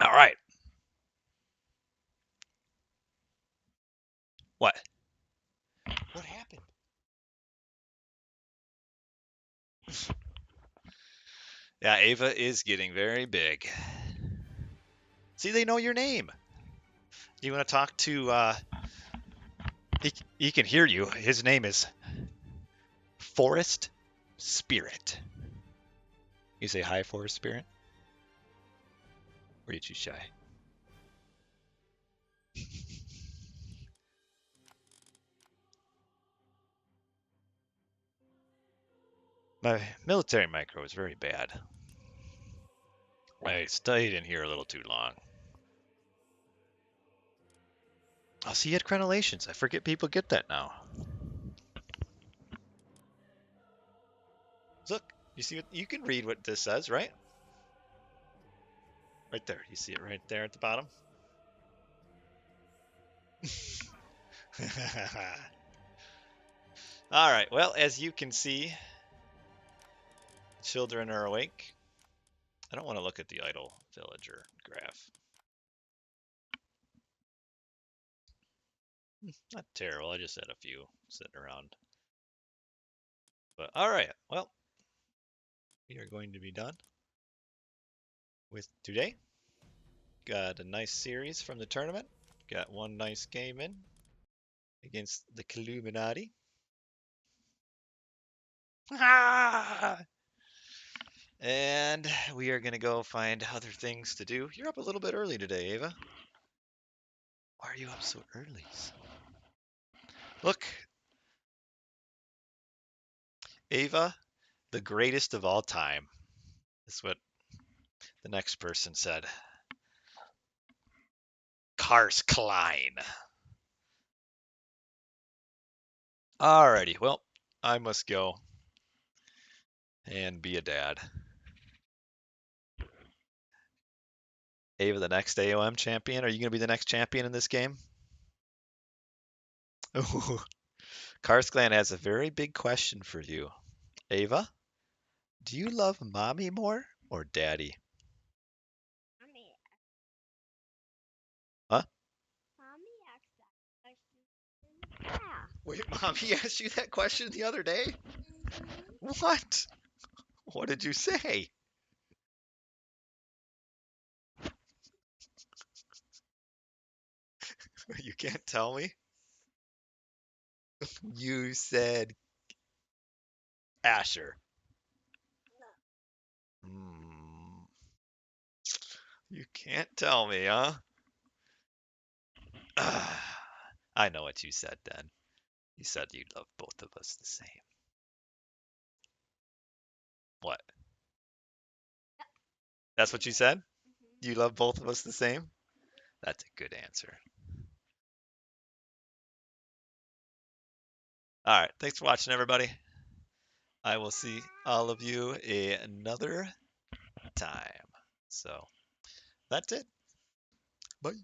All right. What? What happened? Yeah, Ava is getting very big. See, they know your name. You want to talk to, he can hear you. His name is Forest Spirit. You say hi, Forest Spirit? Or are you too shy? My military micro is very bad. I stayed in here a little too long. Oh, see, you had crenellations. I forget people get that now. Look, you see, you can read what this says, right? Right there. You see it right there at the bottom? All right. Well, as you can see, children are awake. I don't want to look at the idle villager graph. Not terrible. I just had a few sitting around. But all right. Well, we are going to be done with today. Got a nice series from the tournament. Got one nice game in against the Illuminati. And we are going to go find other things to do. You're up a little bit early today, Ava. Why are you up so early? Look, Ava, the greatest of all time. Is what the next person said. Kars Klein. Alrighty, well, I must go and be a dad. Ava, the next AOM champion. Are you going to be the next champion in this game? Ooh. Kars Klein has a very big question for you. Ava, do you love mommy more or daddy? Mommy. Huh? Mommy asked that question. Yeah. Wait, mommy asked you that question the other day? Mm-hmm. What? What did you say? You can't tell me? You said Asher. Hmm. You can't tell me, huh? I know what you said then. You said you love both of us the same. What? That's what you said? You love both of us the same? That's a good answer. All right. Thanks for watching, everybody. I will see all of you another time. So that's it. Bye.